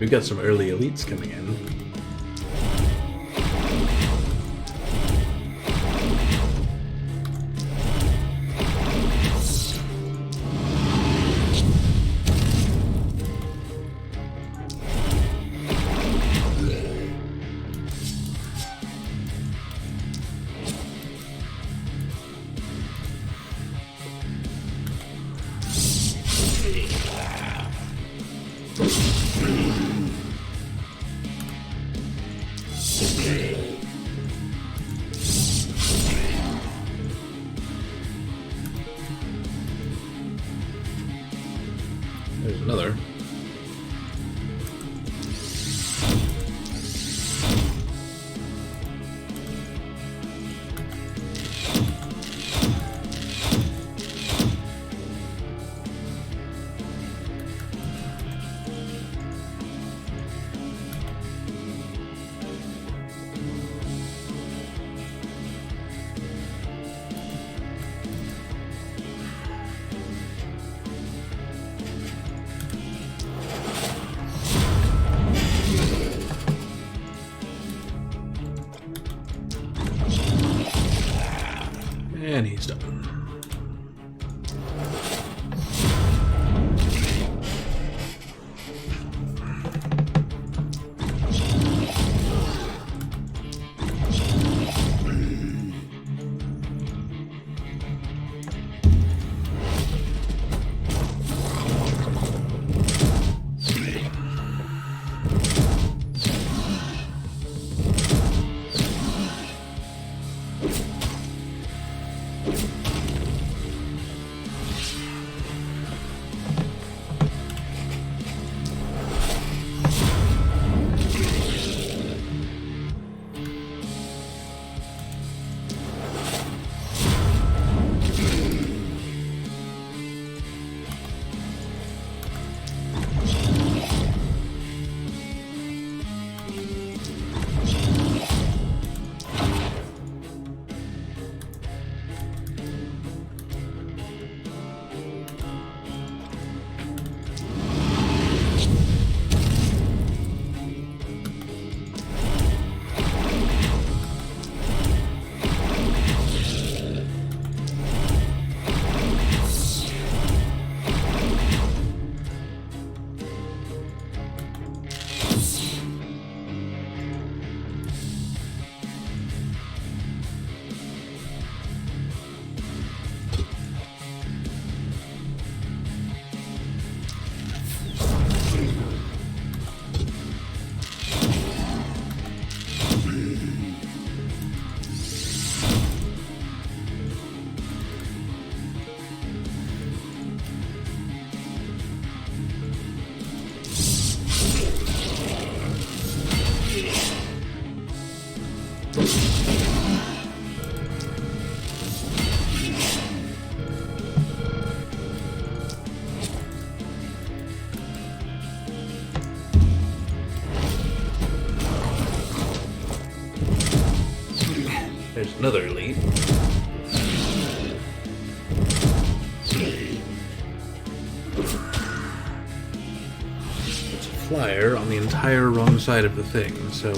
We've got some early elites coming in. There's another. There's another elite. It's a flyer on the entire wrong side of the thing, so,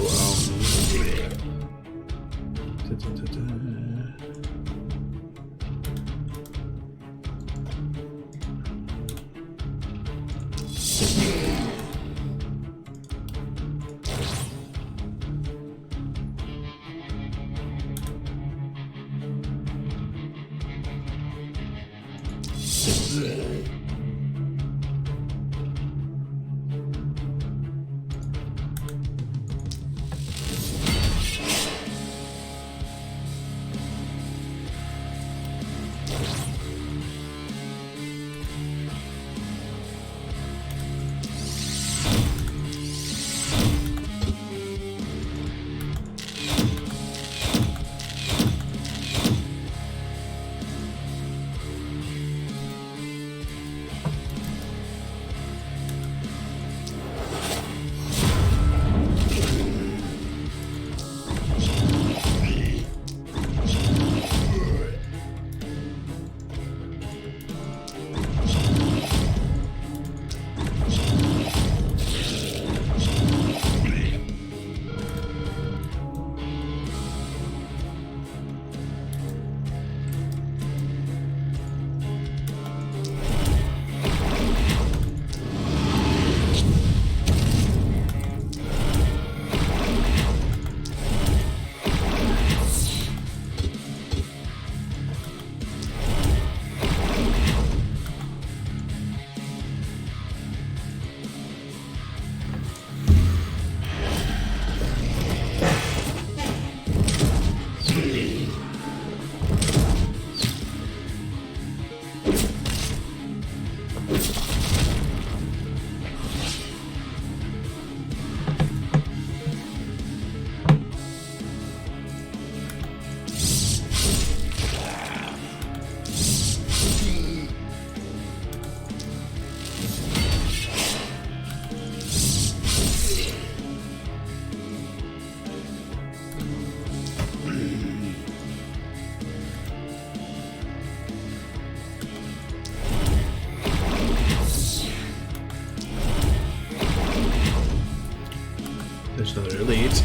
there's another elite.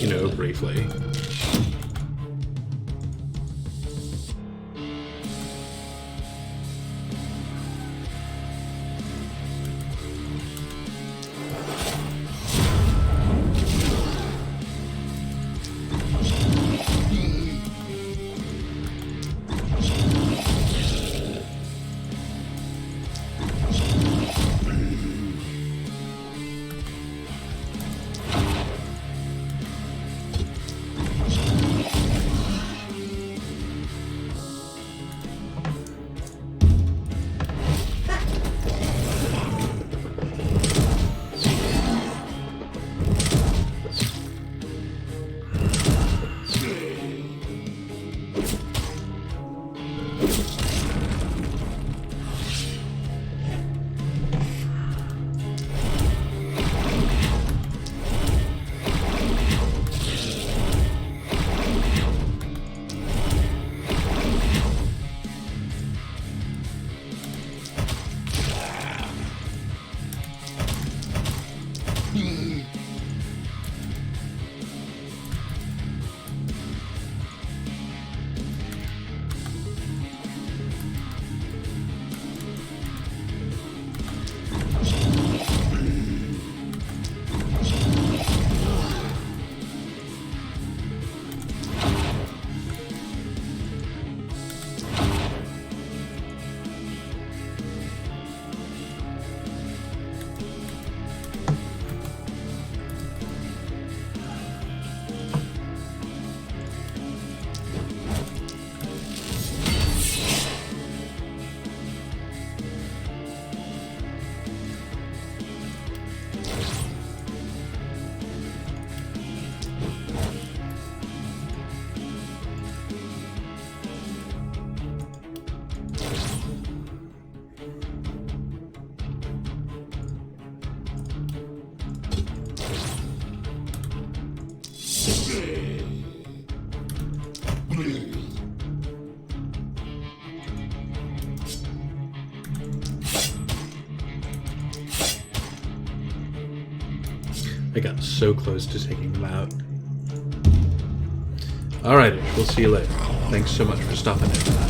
You know, briefly. I got so close to taking them out. Alright, we'll see you later. Thanks so much for stopping in tonight.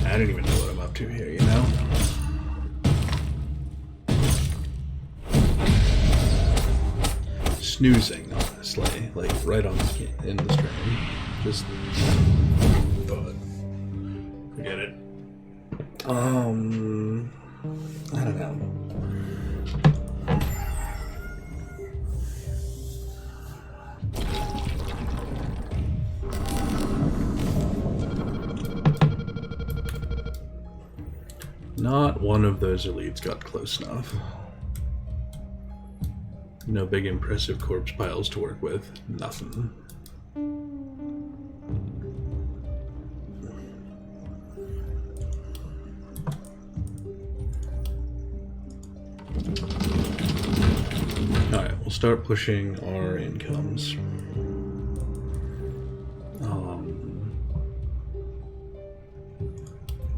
I don't even know what I'm up to here, you know? Snoozing, honestly. Like, right on in the stream. Just... but... forget it. I don't know. Not one of those elites got close enough. No big impressive corpse piles to work with. Nothing. Alright, we'll start pushing our incomes.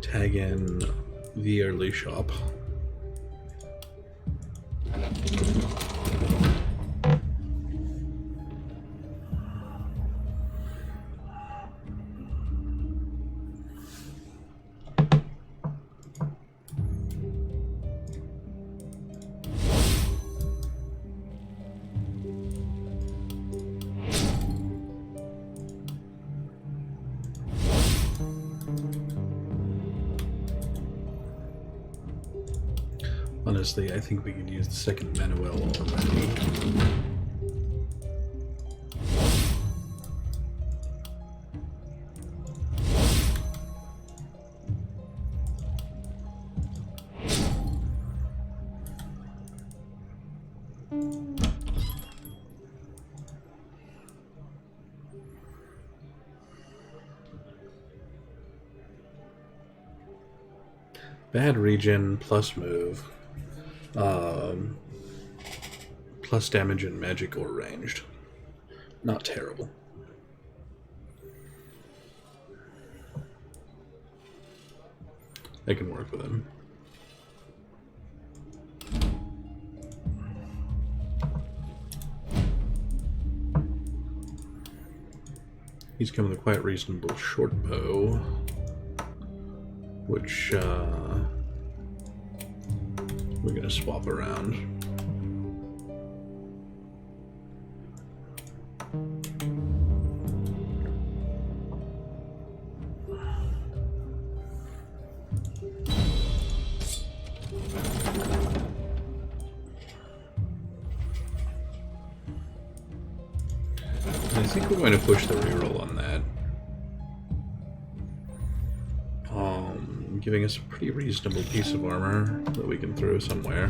Tag in the early shop. Honestly, I think we could use the second Manuel already. Bad region plus move. Plus damage and magic or ranged. Not terrible. I can work with him. He's come with a quite reasonable short bow, which we're gonna swap around. I think we're going to push the reroll on that. Giving us a pretty reasonable piece of armor that we can throw somewhere.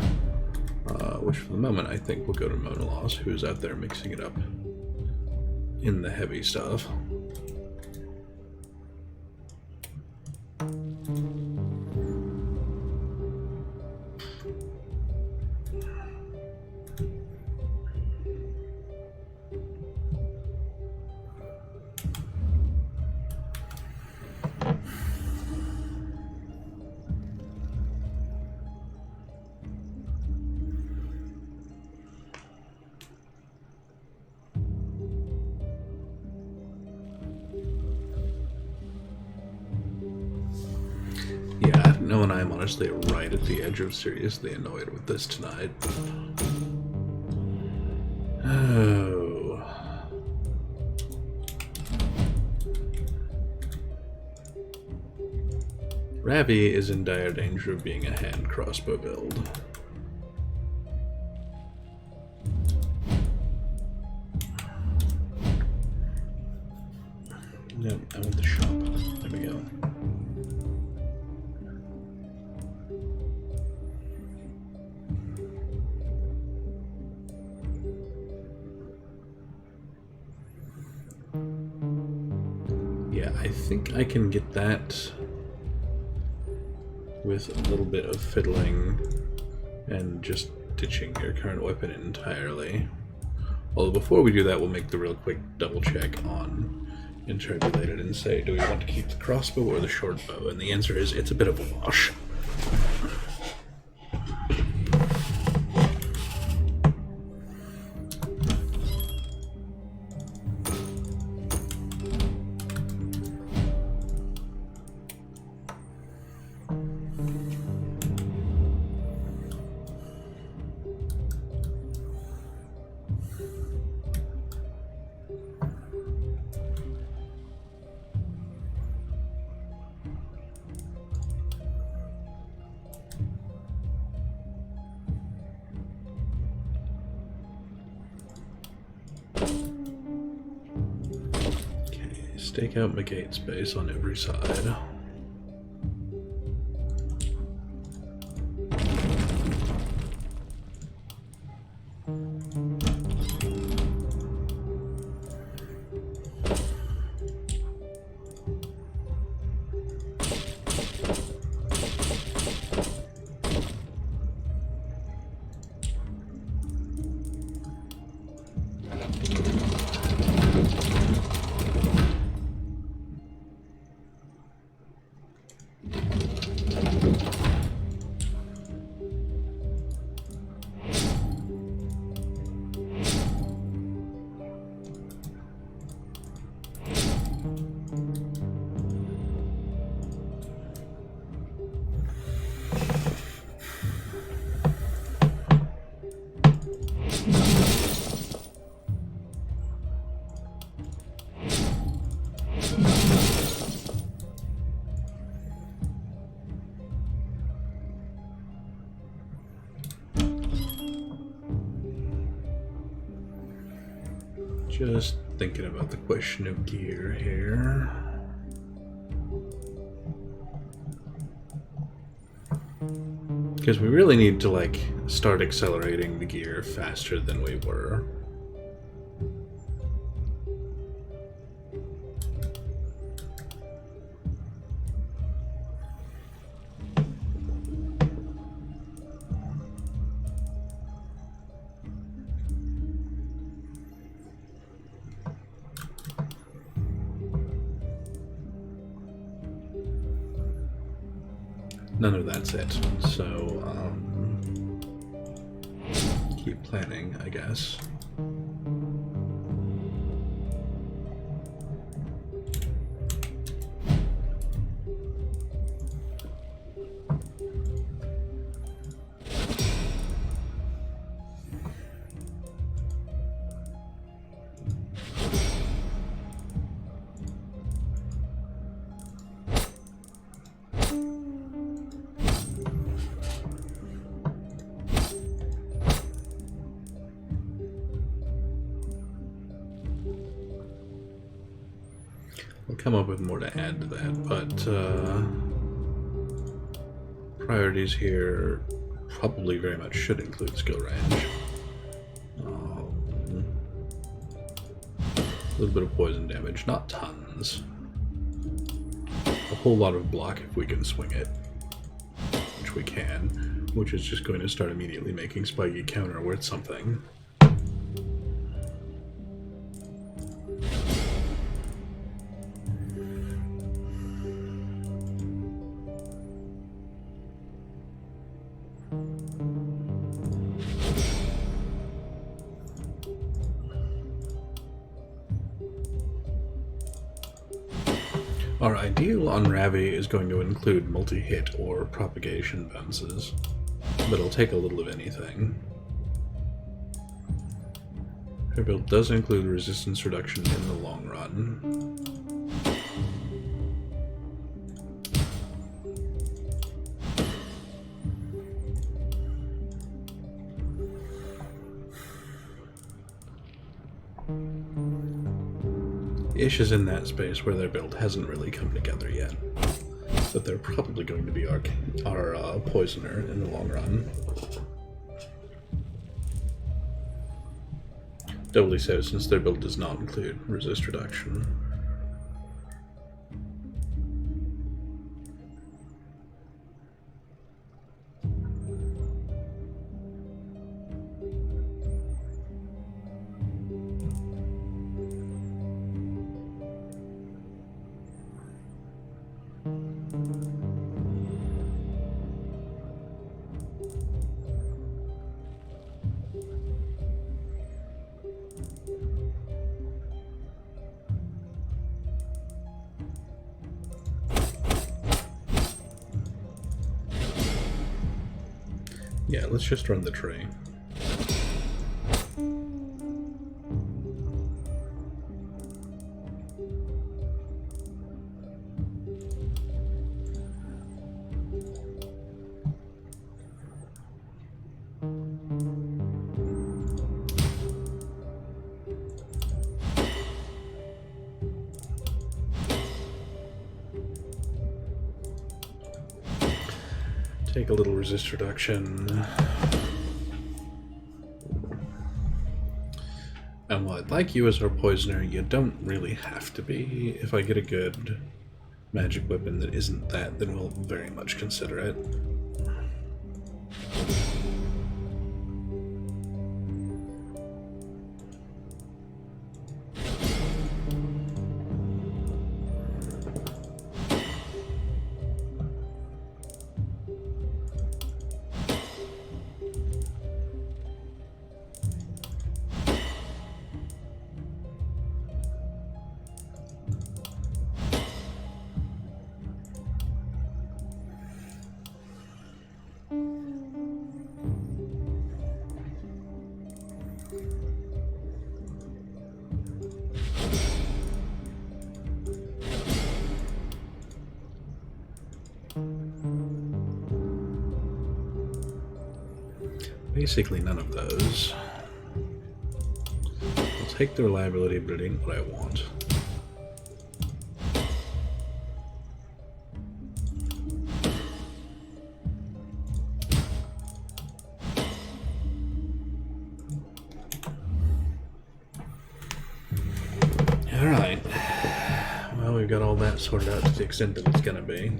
Which for the moment I think will go to Monalos, who's out there mixing it up in the heavy stuff. Yeah, I don't know, and I'm honestly right at the edge of seriously annoyed with this tonight. Oh. Ravi is in dire danger of being a hand crossbow build. No, I want the shop. There we go. Yeah, I think I can get that with a little bit of fiddling and just ditching your current weapon entirely. Although before we do that, we'll make the real quick double check on Interpolated and say, do we want to keep the crossbow or the short bow? And the answer is, it's a bit of a wash. Stake out my gate space on every side. Just thinking about the question of gear here. Because we really need to, like, start accelerating the gear faster than we were. None of that's it, so keep planning, I guess. I'll come up with more to add to that, but priorities here probably very much should include skill range. A little bit of poison damage, not tons. A whole lot of block if we can swing it, which we can, which is just going to start immediately making spiky counter worth something. Our ideal on Ravi is going to include multi-hit or propagation bounces, but it'll take a little of anything. Her build does include resistance reduction in the long run. Ish is in that space where their build hasn't really come together yet, but they're probably going to be our poisoner in the long run. Doubly so since their build does not include resist reduction. Yeah, let's just run the tray. Take a little resist reduction. And while I'd like you as our poisoner, you don't really have to be. If I get a good magic weapon that isn't that, then we'll very much consider it. Basically none of those. I'll take the reliability, but it ain't what I want. Alright. Well, we've got all that sorted out to the extent that it's gonna be.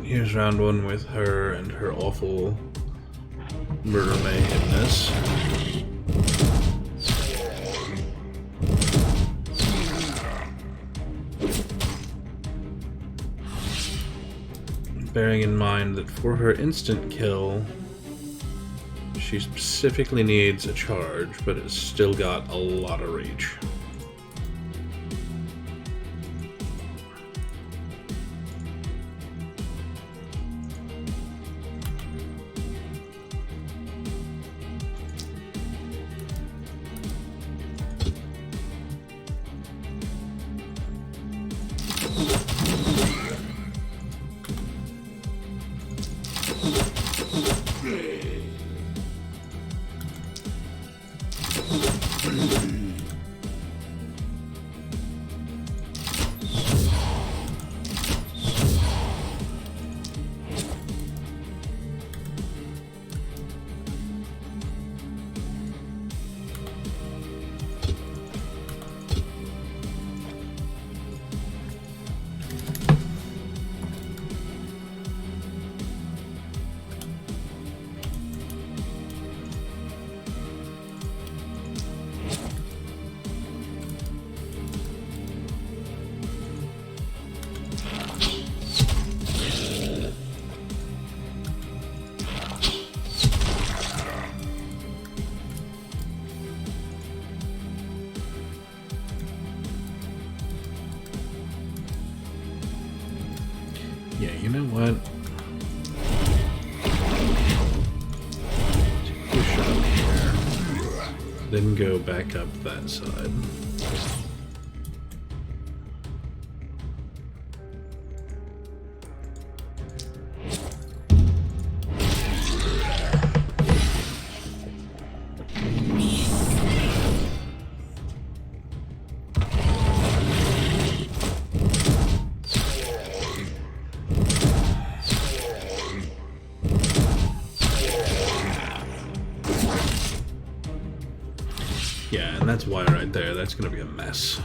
Here's round one with her and her awful murder mayhemness. Bearing in mind that for her instant kill, she specifically needs a charge, but it's still got a lot of reach. Yeah, you know what? Take a shot here. Then go back up that side. Yeah, and that's why right there. That's going to be a mess.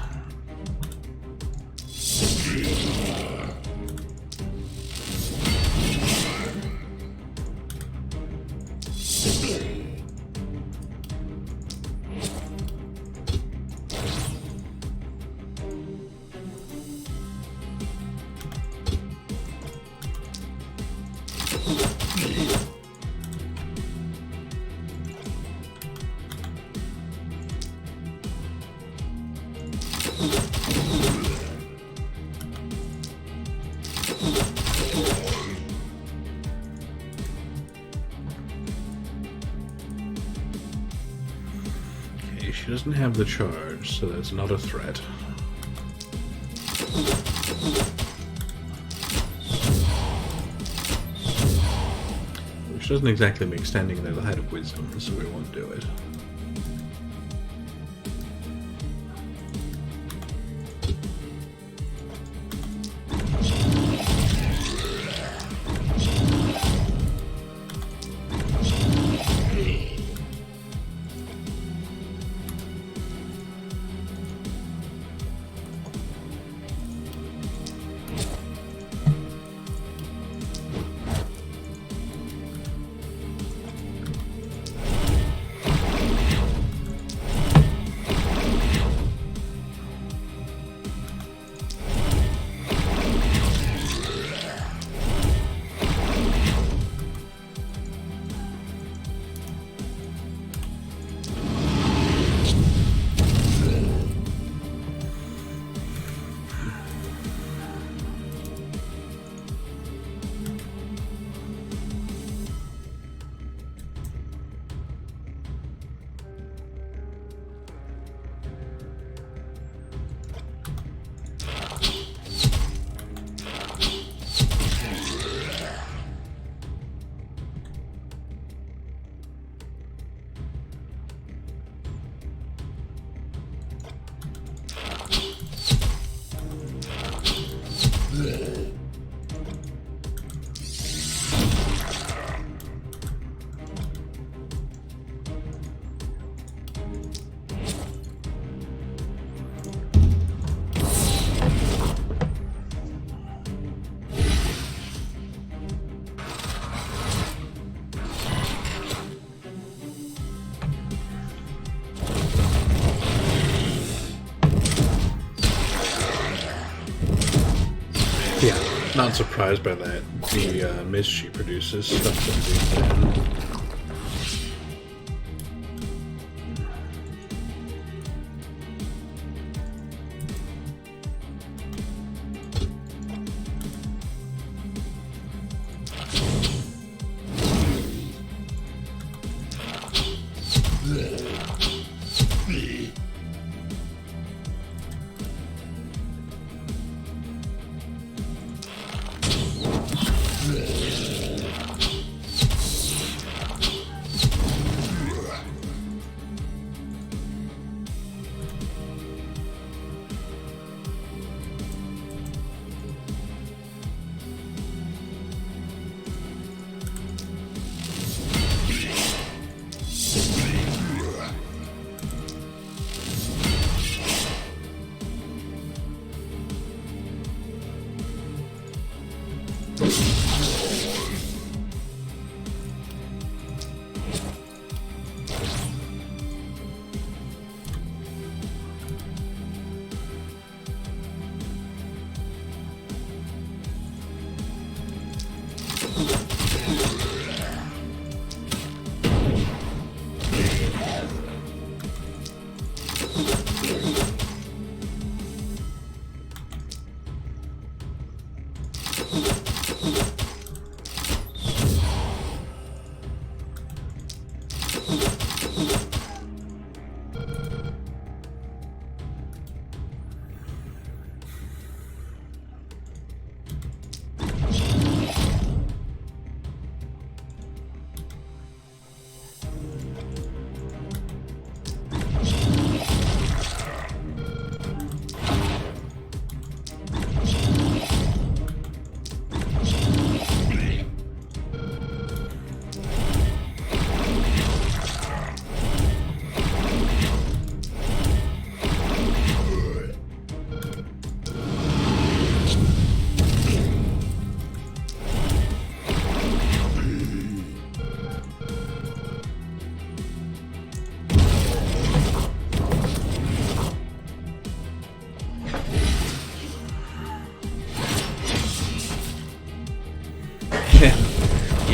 Okay, she doesn't have the charge, so that's not a threat. Which doesn't exactly make standing there the height of wisdom, so we won't do it. Yeah, not surprised by that. The mist she produces stuff that we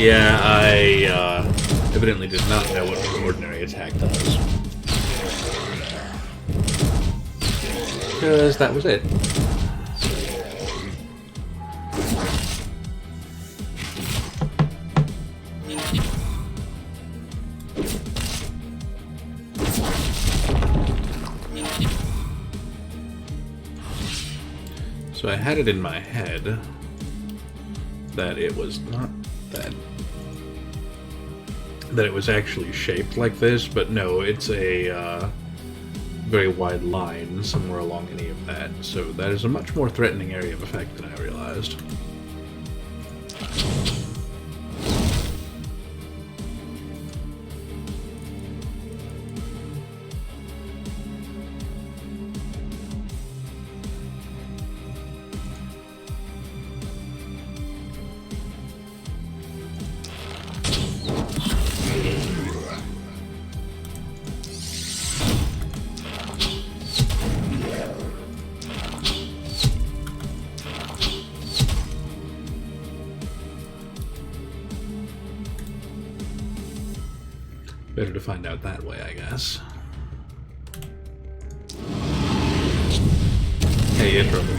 Yeah, I evidently did not know what an ordinary attack does. Because that was it. So I had it in my head that it was not that it was actually shaped like this, but no, it's a very wide line somewhere along any of that, so that is a much more threatening area of effect than I realized. Better to find out that way, I guess. Hey, you trouble.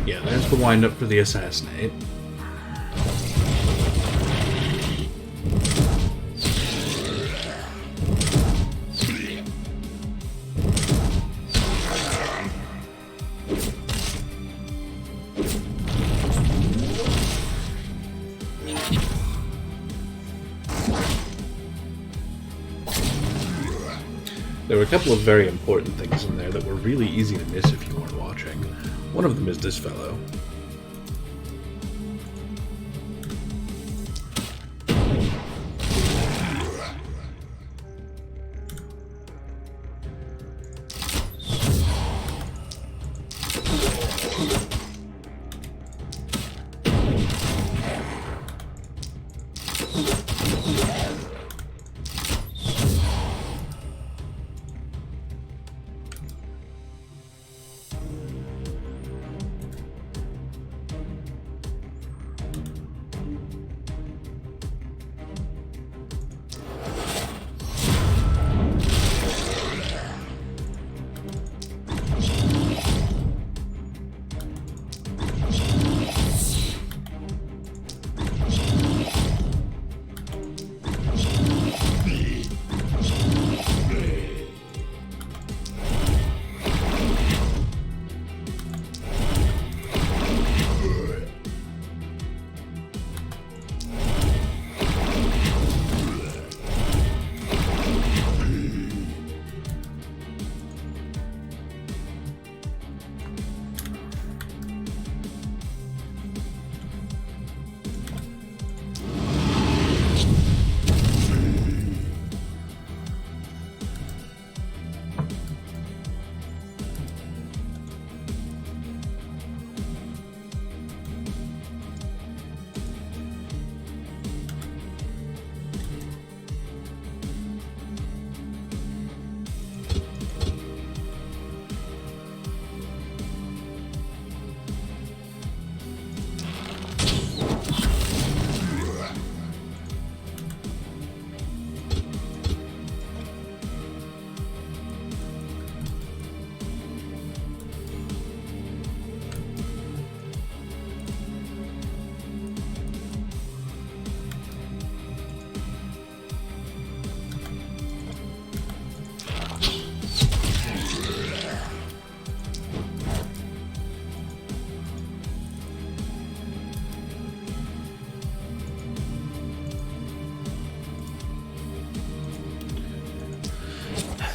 Yeah, there's the wind up for the assassinate. There were a couple of very important things in there that were really easy to miss if you weren't watching. One of them is this fellow.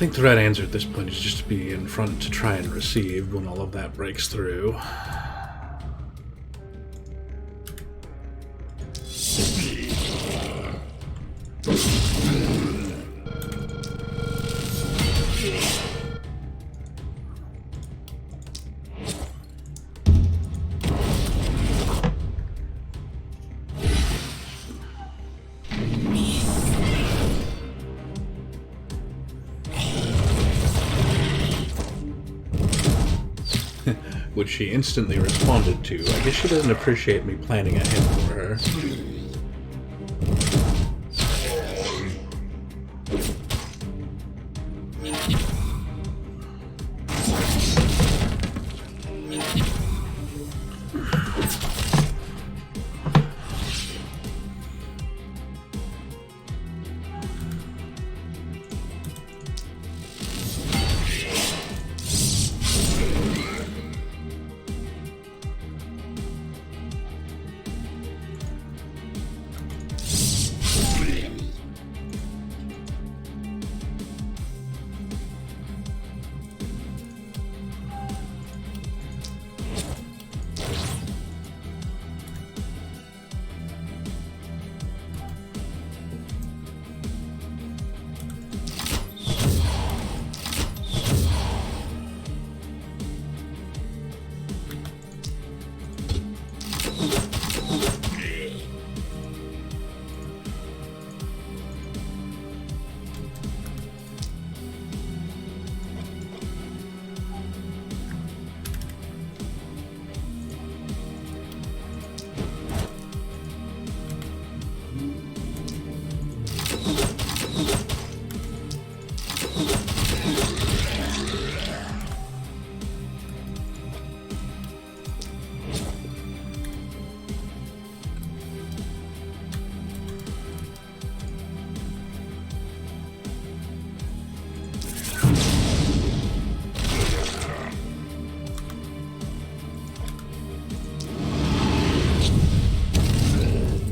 think the right answer at this point is just to be in front to try and receive when all of that breaks through. Which she instantly responded to. I guess she doesn't appreciate me planning ahead for her.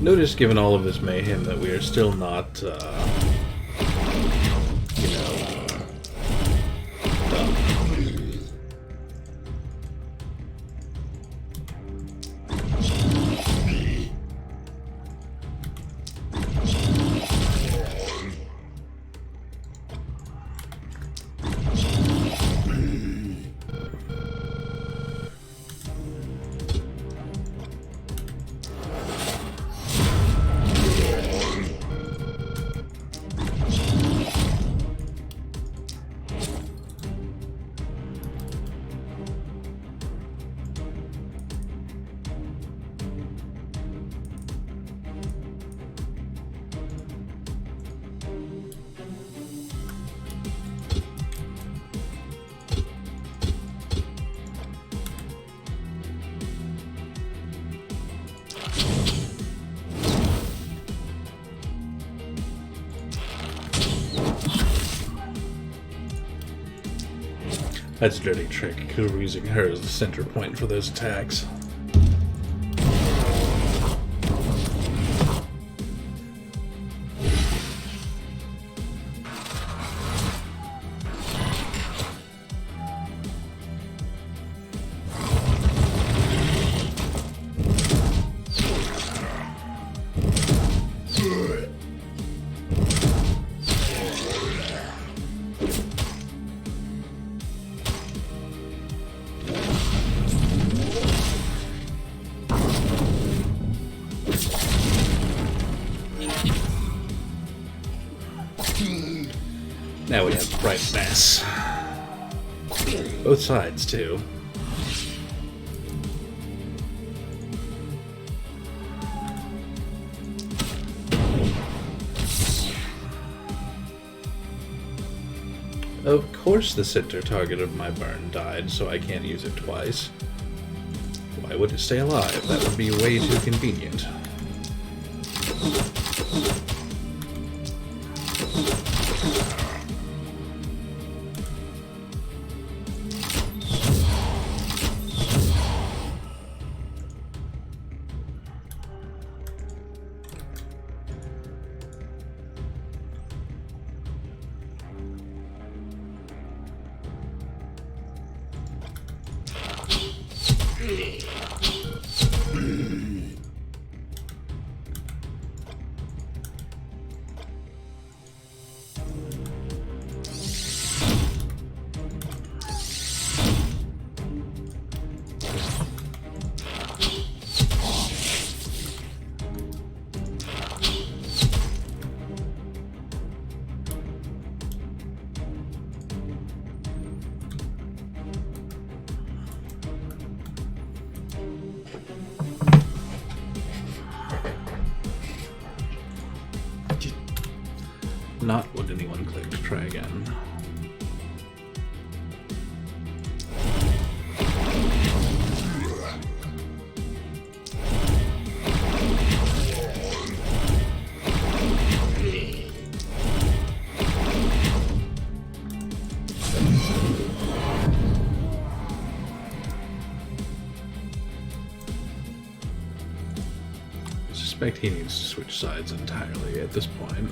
Notice, given all of this mayhem, that we are still not, you know, done. That's a dirty trick, because we're using her as the center point for those attacks. Now we have bright mess. Both sides, too. Of course the center target of my burn died, so I can't use it twice. Why would it stay alive? That would be way too convenient. Not what anyone clicked. Try again. I suspect he needs to switch sides entirely at this point.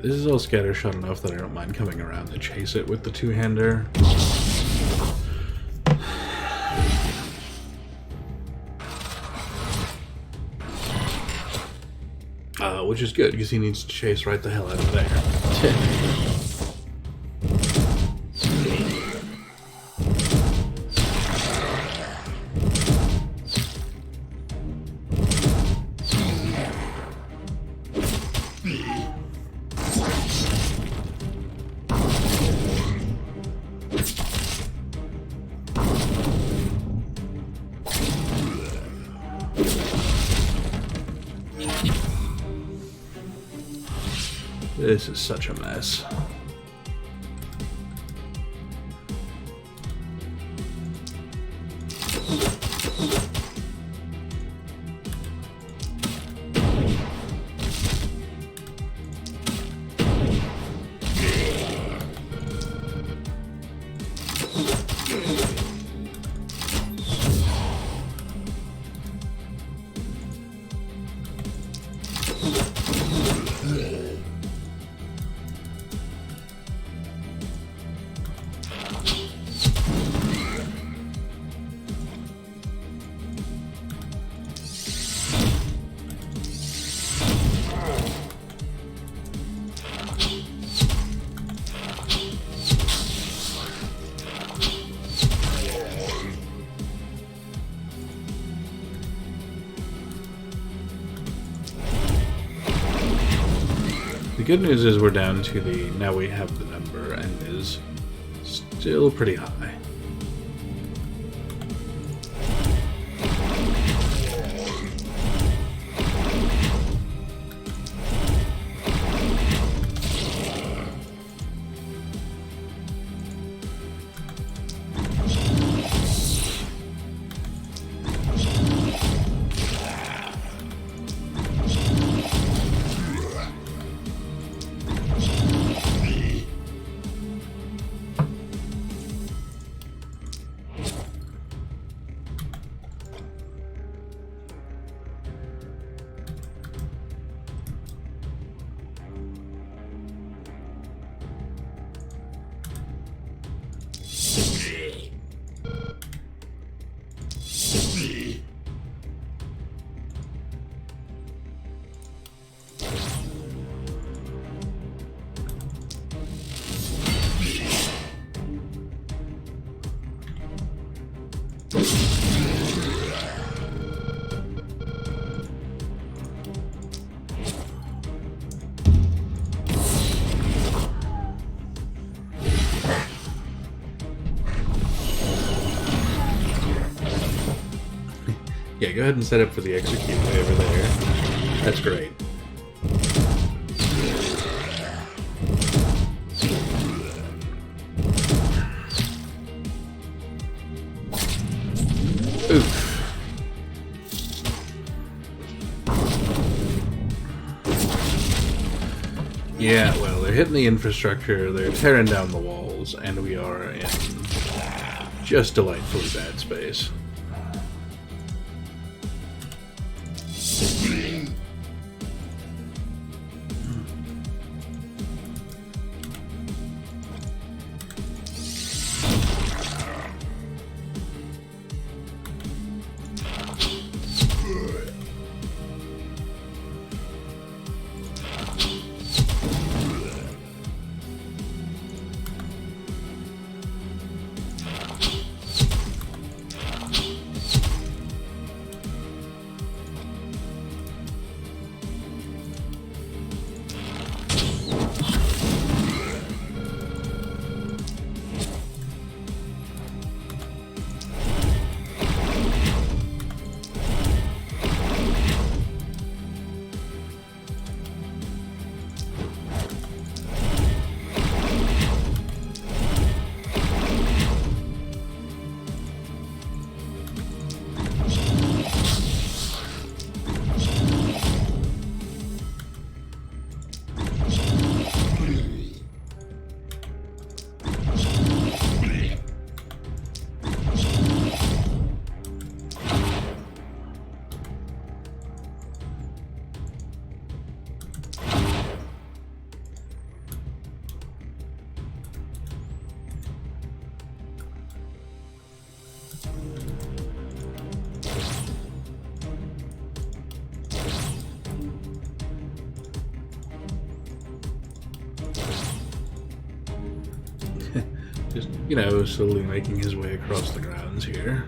This is all scattershot enough that I don't mind coming around to chase it with the two-hander. Which is good, because he needs to chase right the hell out of there. This is such a mess. The good news is we're down to the, now we have the number, and it is still pretty high. Yeah, go ahead and set up for the execute way over there. That's great. Oof. Yeah, well, they're hitting the infrastructure, they're tearing down the walls, and we are in just delightfully bad space. Just, you know, slowly making his way across the grounds here.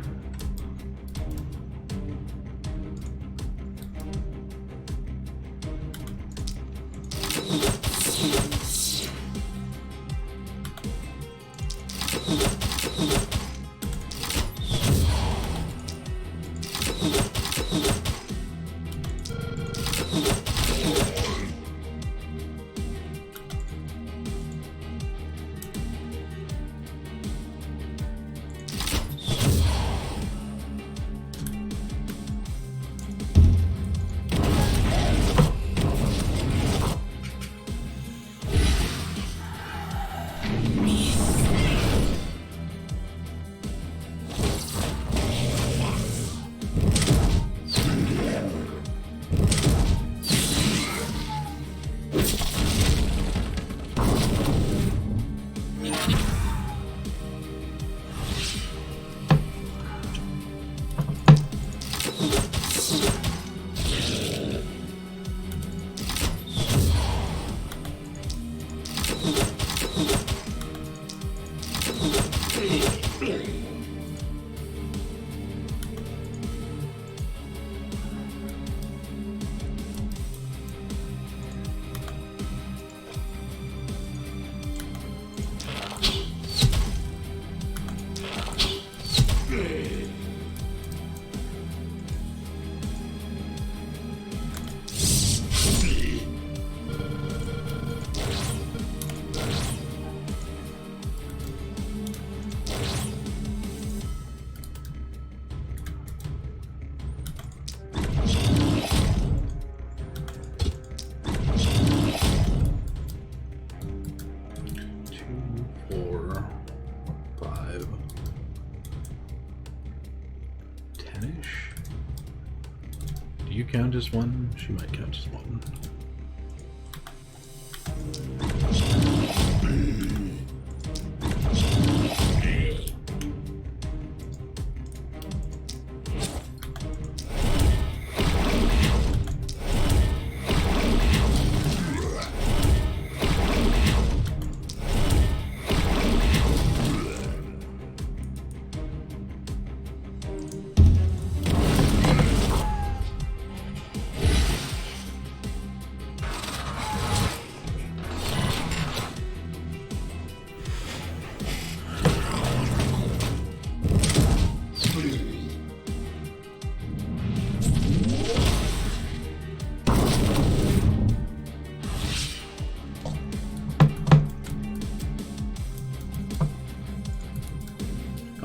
Do you count as one? She might count as one.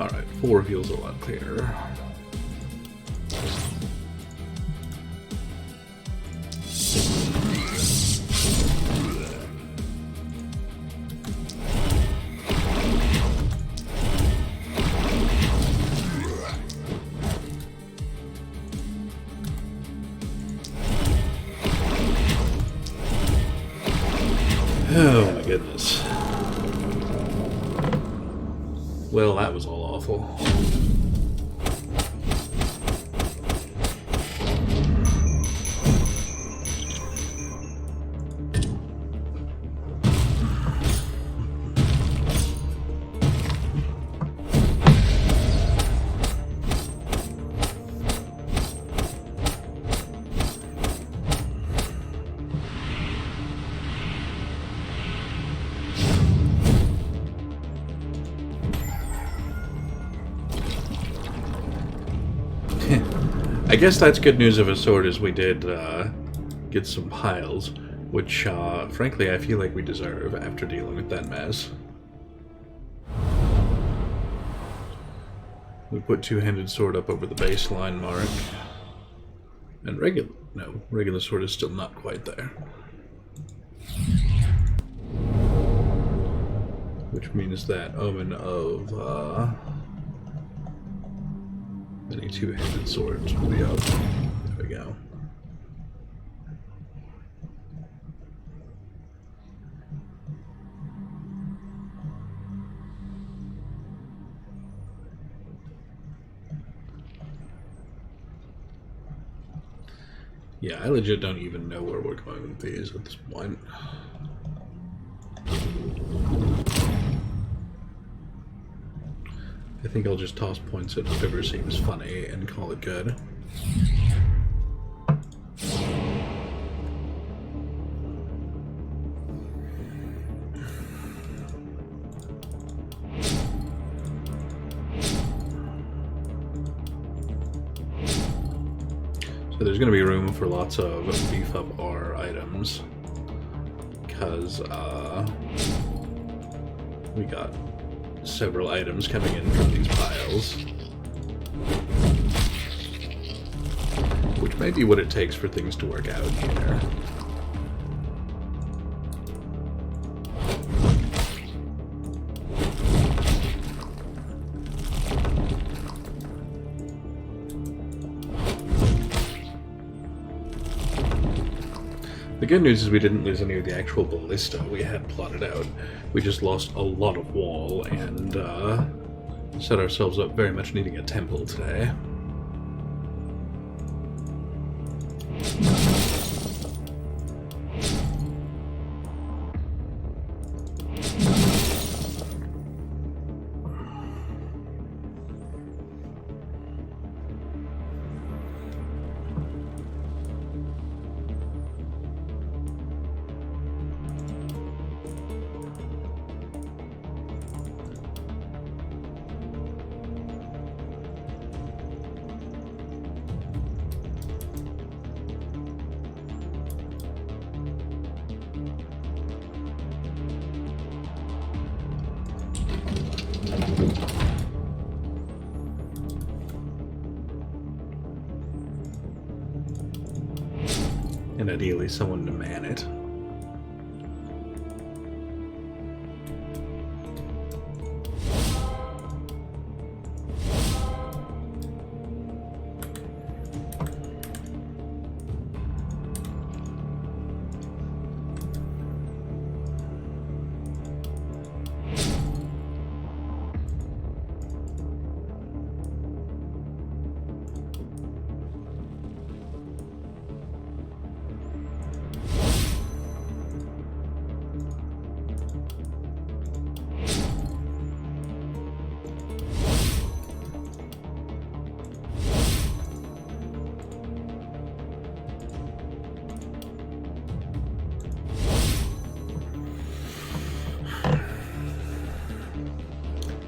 Alright, 4 feels a lot clearer. Oh my goodness. Well, that was all awful. I guess that's good news of a sort, as we did get some piles, which, frankly, I feel like we deserve after dealing with that mess. We put two-handed sword up over the baseline mark. And regular sword is still not quite there. Which means that omen of, any two-handed swords will be up. There we go. Yeah, I legit don't even know where we're going with these at this point. I think I'll just toss points at whatever seems funny and call it good. So there's going to be room for lots of beef up our items, because we got several items coming in from these piles, which may be what it takes for things to work out here. The good news is we didn't lose any of the actual ballista we had plotted out. We just lost a lot of wall and set ourselves up very much needing a temple today. And ideally someone to man it.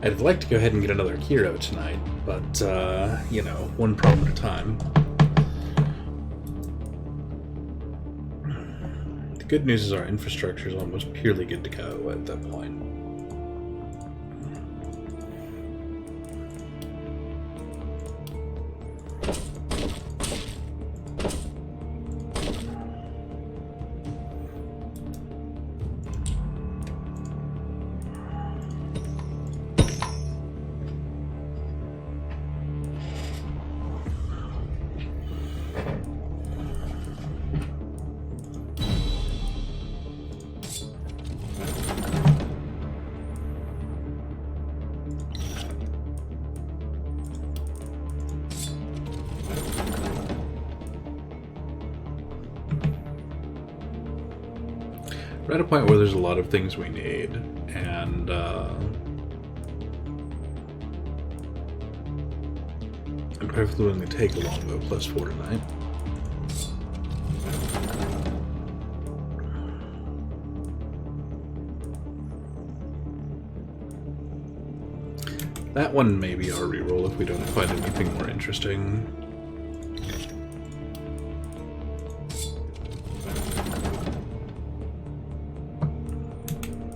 I'd like to go ahead and get another hero tonight, but, you know, one problem at a time. The good news is our infrastructure is almost purely good to go at that point. We're at a point where there's a lot of things we need, and I'm perfectly willing to take a longbow +4 tonight. That one may be our reroll if we don't find anything more interesting.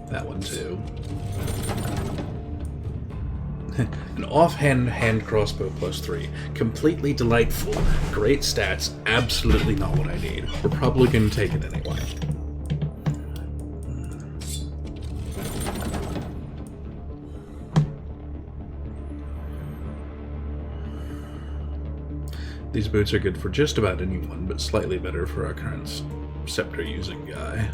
That one too. An offhand hand crossbow +3. Completely delightful. Great stats. Absolutely not what I need. We're probably going to take it anyway. These boots are good for just about anyone, but slightly better for our current scepter-using guy.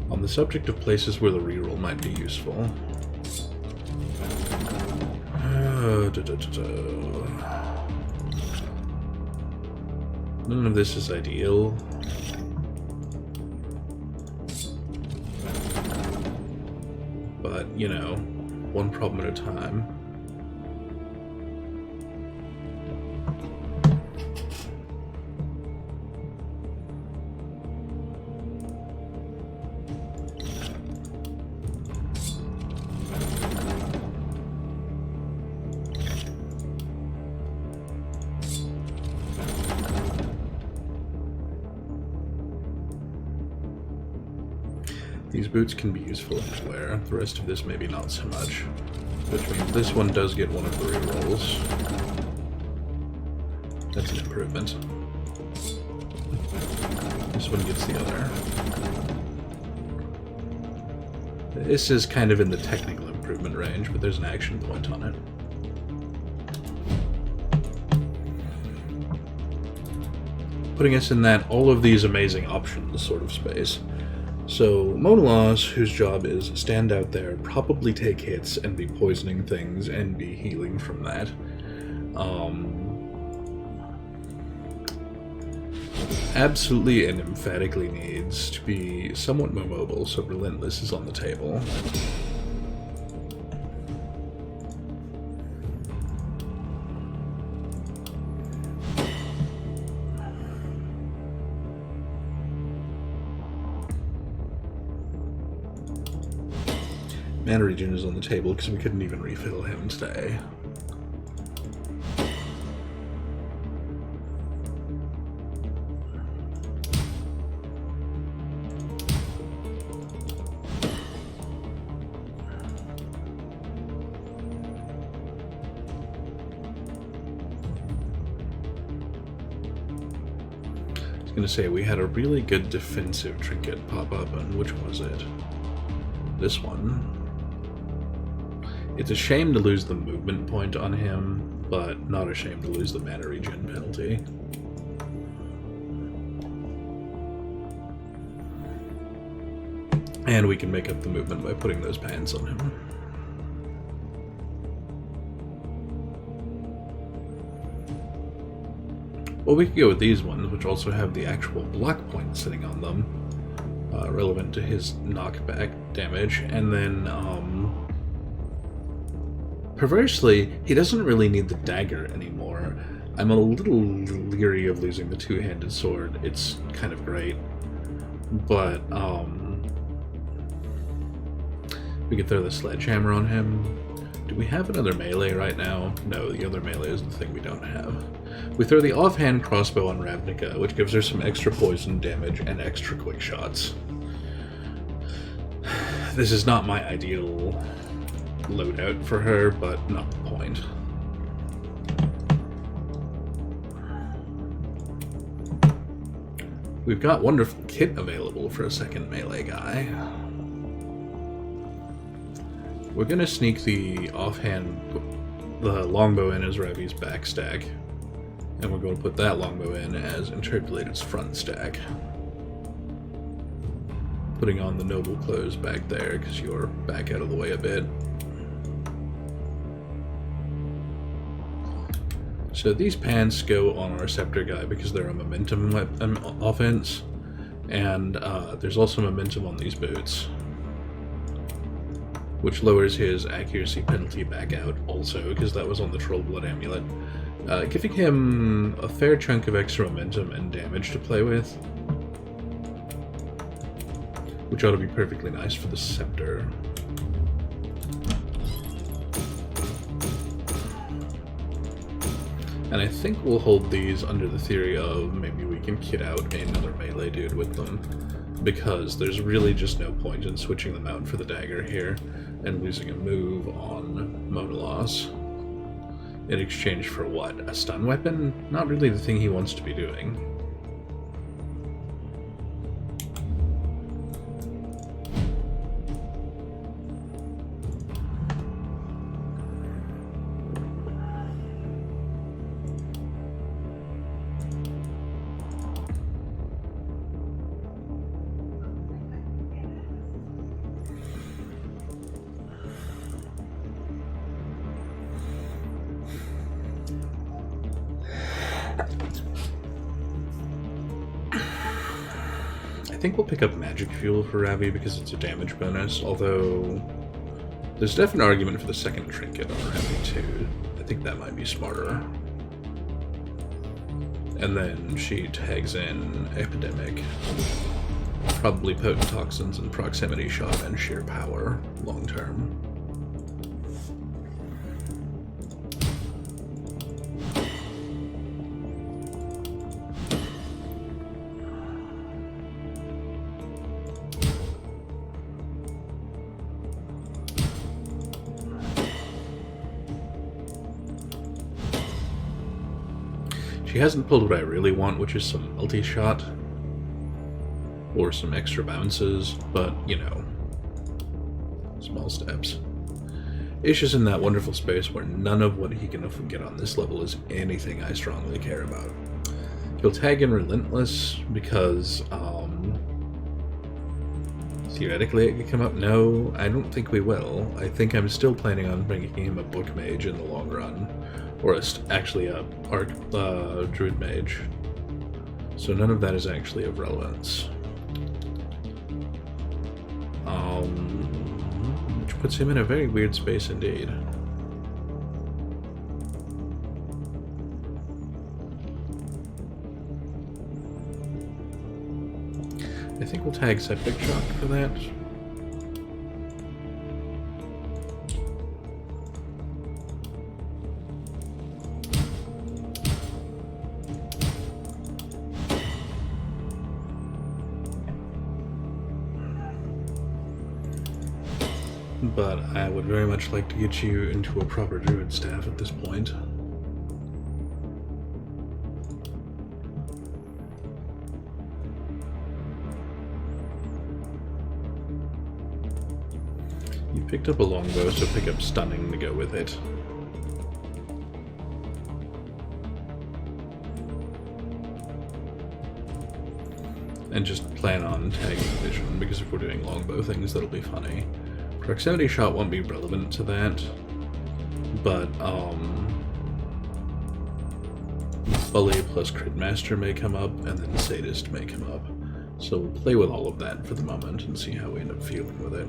On the subject of places where the reroll might be useful... None of this is ideal. But, you know, one problem at a time. These boots can be useful anywhere. The rest of this maybe not so much. Which means this one does get one of the rerolls. That's an improvement. This one gets the other. This is kind of in the technical improvement range, but there's an action point on it. Putting us in that all of these amazing options sort of space. So, Mona Laws, whose job is stand out there, probably take hits, and be poisoning things, and be healing from that. Absolutely and emphatically needs to be somewhat more mobile, so Relentless is on the table. Mana regen is on the table because we couldn't even refill him today. I was gonna say, we had a really good defensive trinket pop up, and which was it? This one. It's a shame to lose the movement point on him, but not a shame to lose the mana regen penalty. And we can make up the movement by putting those pants on him. Well, we could go with these ones, which also have the actual block point sitting on them, relevant to his knockback damage, and then, perversely, he doesn't really need the dagger anymore. I'm a little leery of losing the two-handed sword. It's kind of great. But, we could throw the sledgehammer on him. Do we have another melee right now? No, the other melee is the thing we don't have. We throw the offhand crossbow on Ravnica, which gives her some extra poison damage and extra quick shots. This is not my ideal loadout for her, but not the point. We've got wonderful kit available for a second melee guy. We're gonna sneak the longbow in as Ravi's back stack, and we're going to put that longbow in as Interpolated's front stack. Putting on the noble clothes back there because you're back out of the way a bit. So these pants go on our scepter guy because they're a momentum offense, and there's also momentum on these boots, which lowers his accuracy penalty back out also, because that was on the Troll Blood Amulet, giving him a fair chunk of extra momentum and damage to play with, which ought to be perfectly nice for the scepter. And I think we'll hold these under the theory of maybe we can kit out another melee dude with them, because there's really just no point in switching them out for the dagger here and losing a move on Monalos in exchange for what? A stun weapon? Not really the thing he wants to be doing. I think we'll pick up Magic Fuel for Ravi because it's a damage bonus, although there's definitely an argument for the second trinket on Ravi too. I think that might be smarter. And then she tags in Epidemic, probably Potent Toxins and Proximity Shot and Sheer Power long term. She hasn't pulled what I really want, which is some multi-shot or some extra bounces, but, you know, small steps. Ish is in that wonderful space where none of what he can get on this level is anything I strongly care about. He'll tag in Relentless because, theoretically it could come up. No, I don't think we will. I think I'm still planning on bringing him a Book Mage in the long run. Or actually a Druid Mage. So none of that is actually of relevance. Which puts him in a very weird space indeed. I think we'll tag Septic Shock for that. But I would very much like to get you into a proper druid staff at this point. You picked up a longbow, so pick up stunning to go with it. And just plan on tagging vision, because if we're doing longbow things, that'll be funny. Proximity Shot won't be relevant to that, but Bully plus Crit Master may come up, and then Sadist may come up. So we'll play with all of that for the moment and see how we end up feeling with it.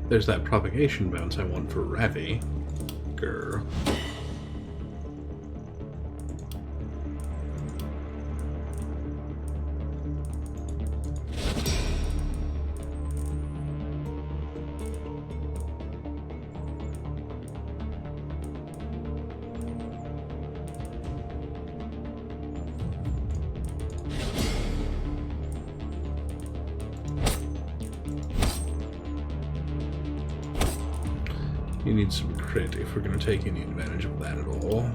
There's that propagation bounce I want for Ravi. Grr. You need some crit if we're going to take any advantage of that at all.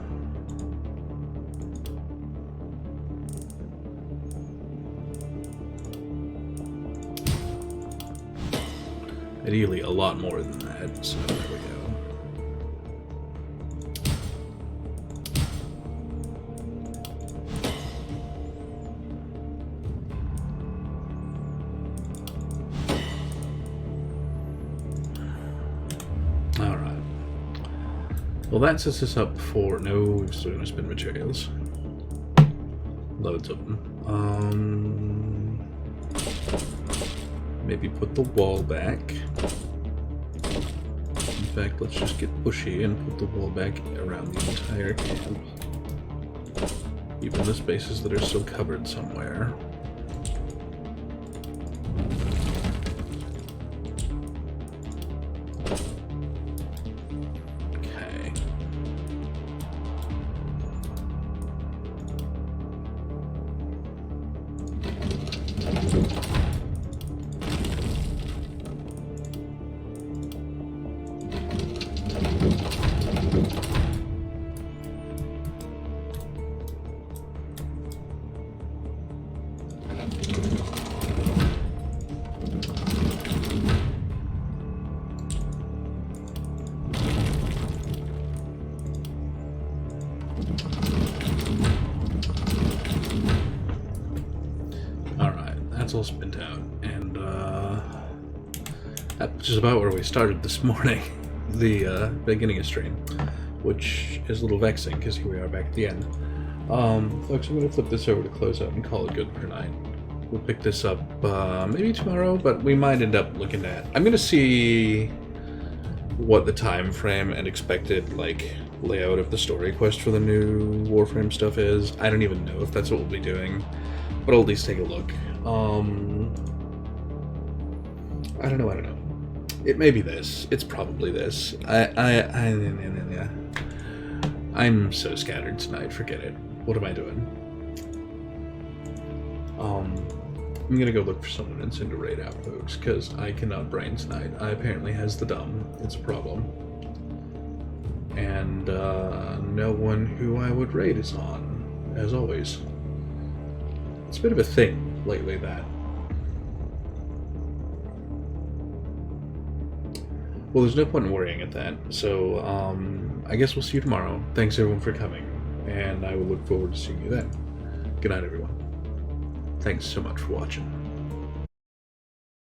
Ideally, a lot more than that, so there we go. Alright. Well, that sets us up for... No, we're still going to spend materials. Loads of them. Maybe put the wall back. In fact, let's just get bushy and put the wall back around the entire camp. Even the spaces that are still covered somewhere. Okay. That's all spent out, and which is about where we started this morning, the beginning of stream, which is a little vexing because here we are back at the end. Folks, I'm going to flip this over to close out and call it good for night. We'll pick this up maybe tomorrow, but we might end up looking at... I'm going to see what the time frame and expected layout of the story quest for the new Warframe stuff is. I don't even know if that's what we'll be doing, but I'll at least take a look. I don't know. It may be this. It's probably this. I'm so scattered tonight. Forget it. What am I doing? I'm gonna go look for someone and send a raid out, folks, because I cannot brain tonight. I apparently has the dumb. It's a problem. And no one who I would raid is on, as always. It's a bit of a thing lately, that. Well, there's no point in worrying at that, so I guess we'll see you tomorrow. Thanks everyone for coming, and I will look forward to seeing you then. Good night, everyone. Thanks so much for watching.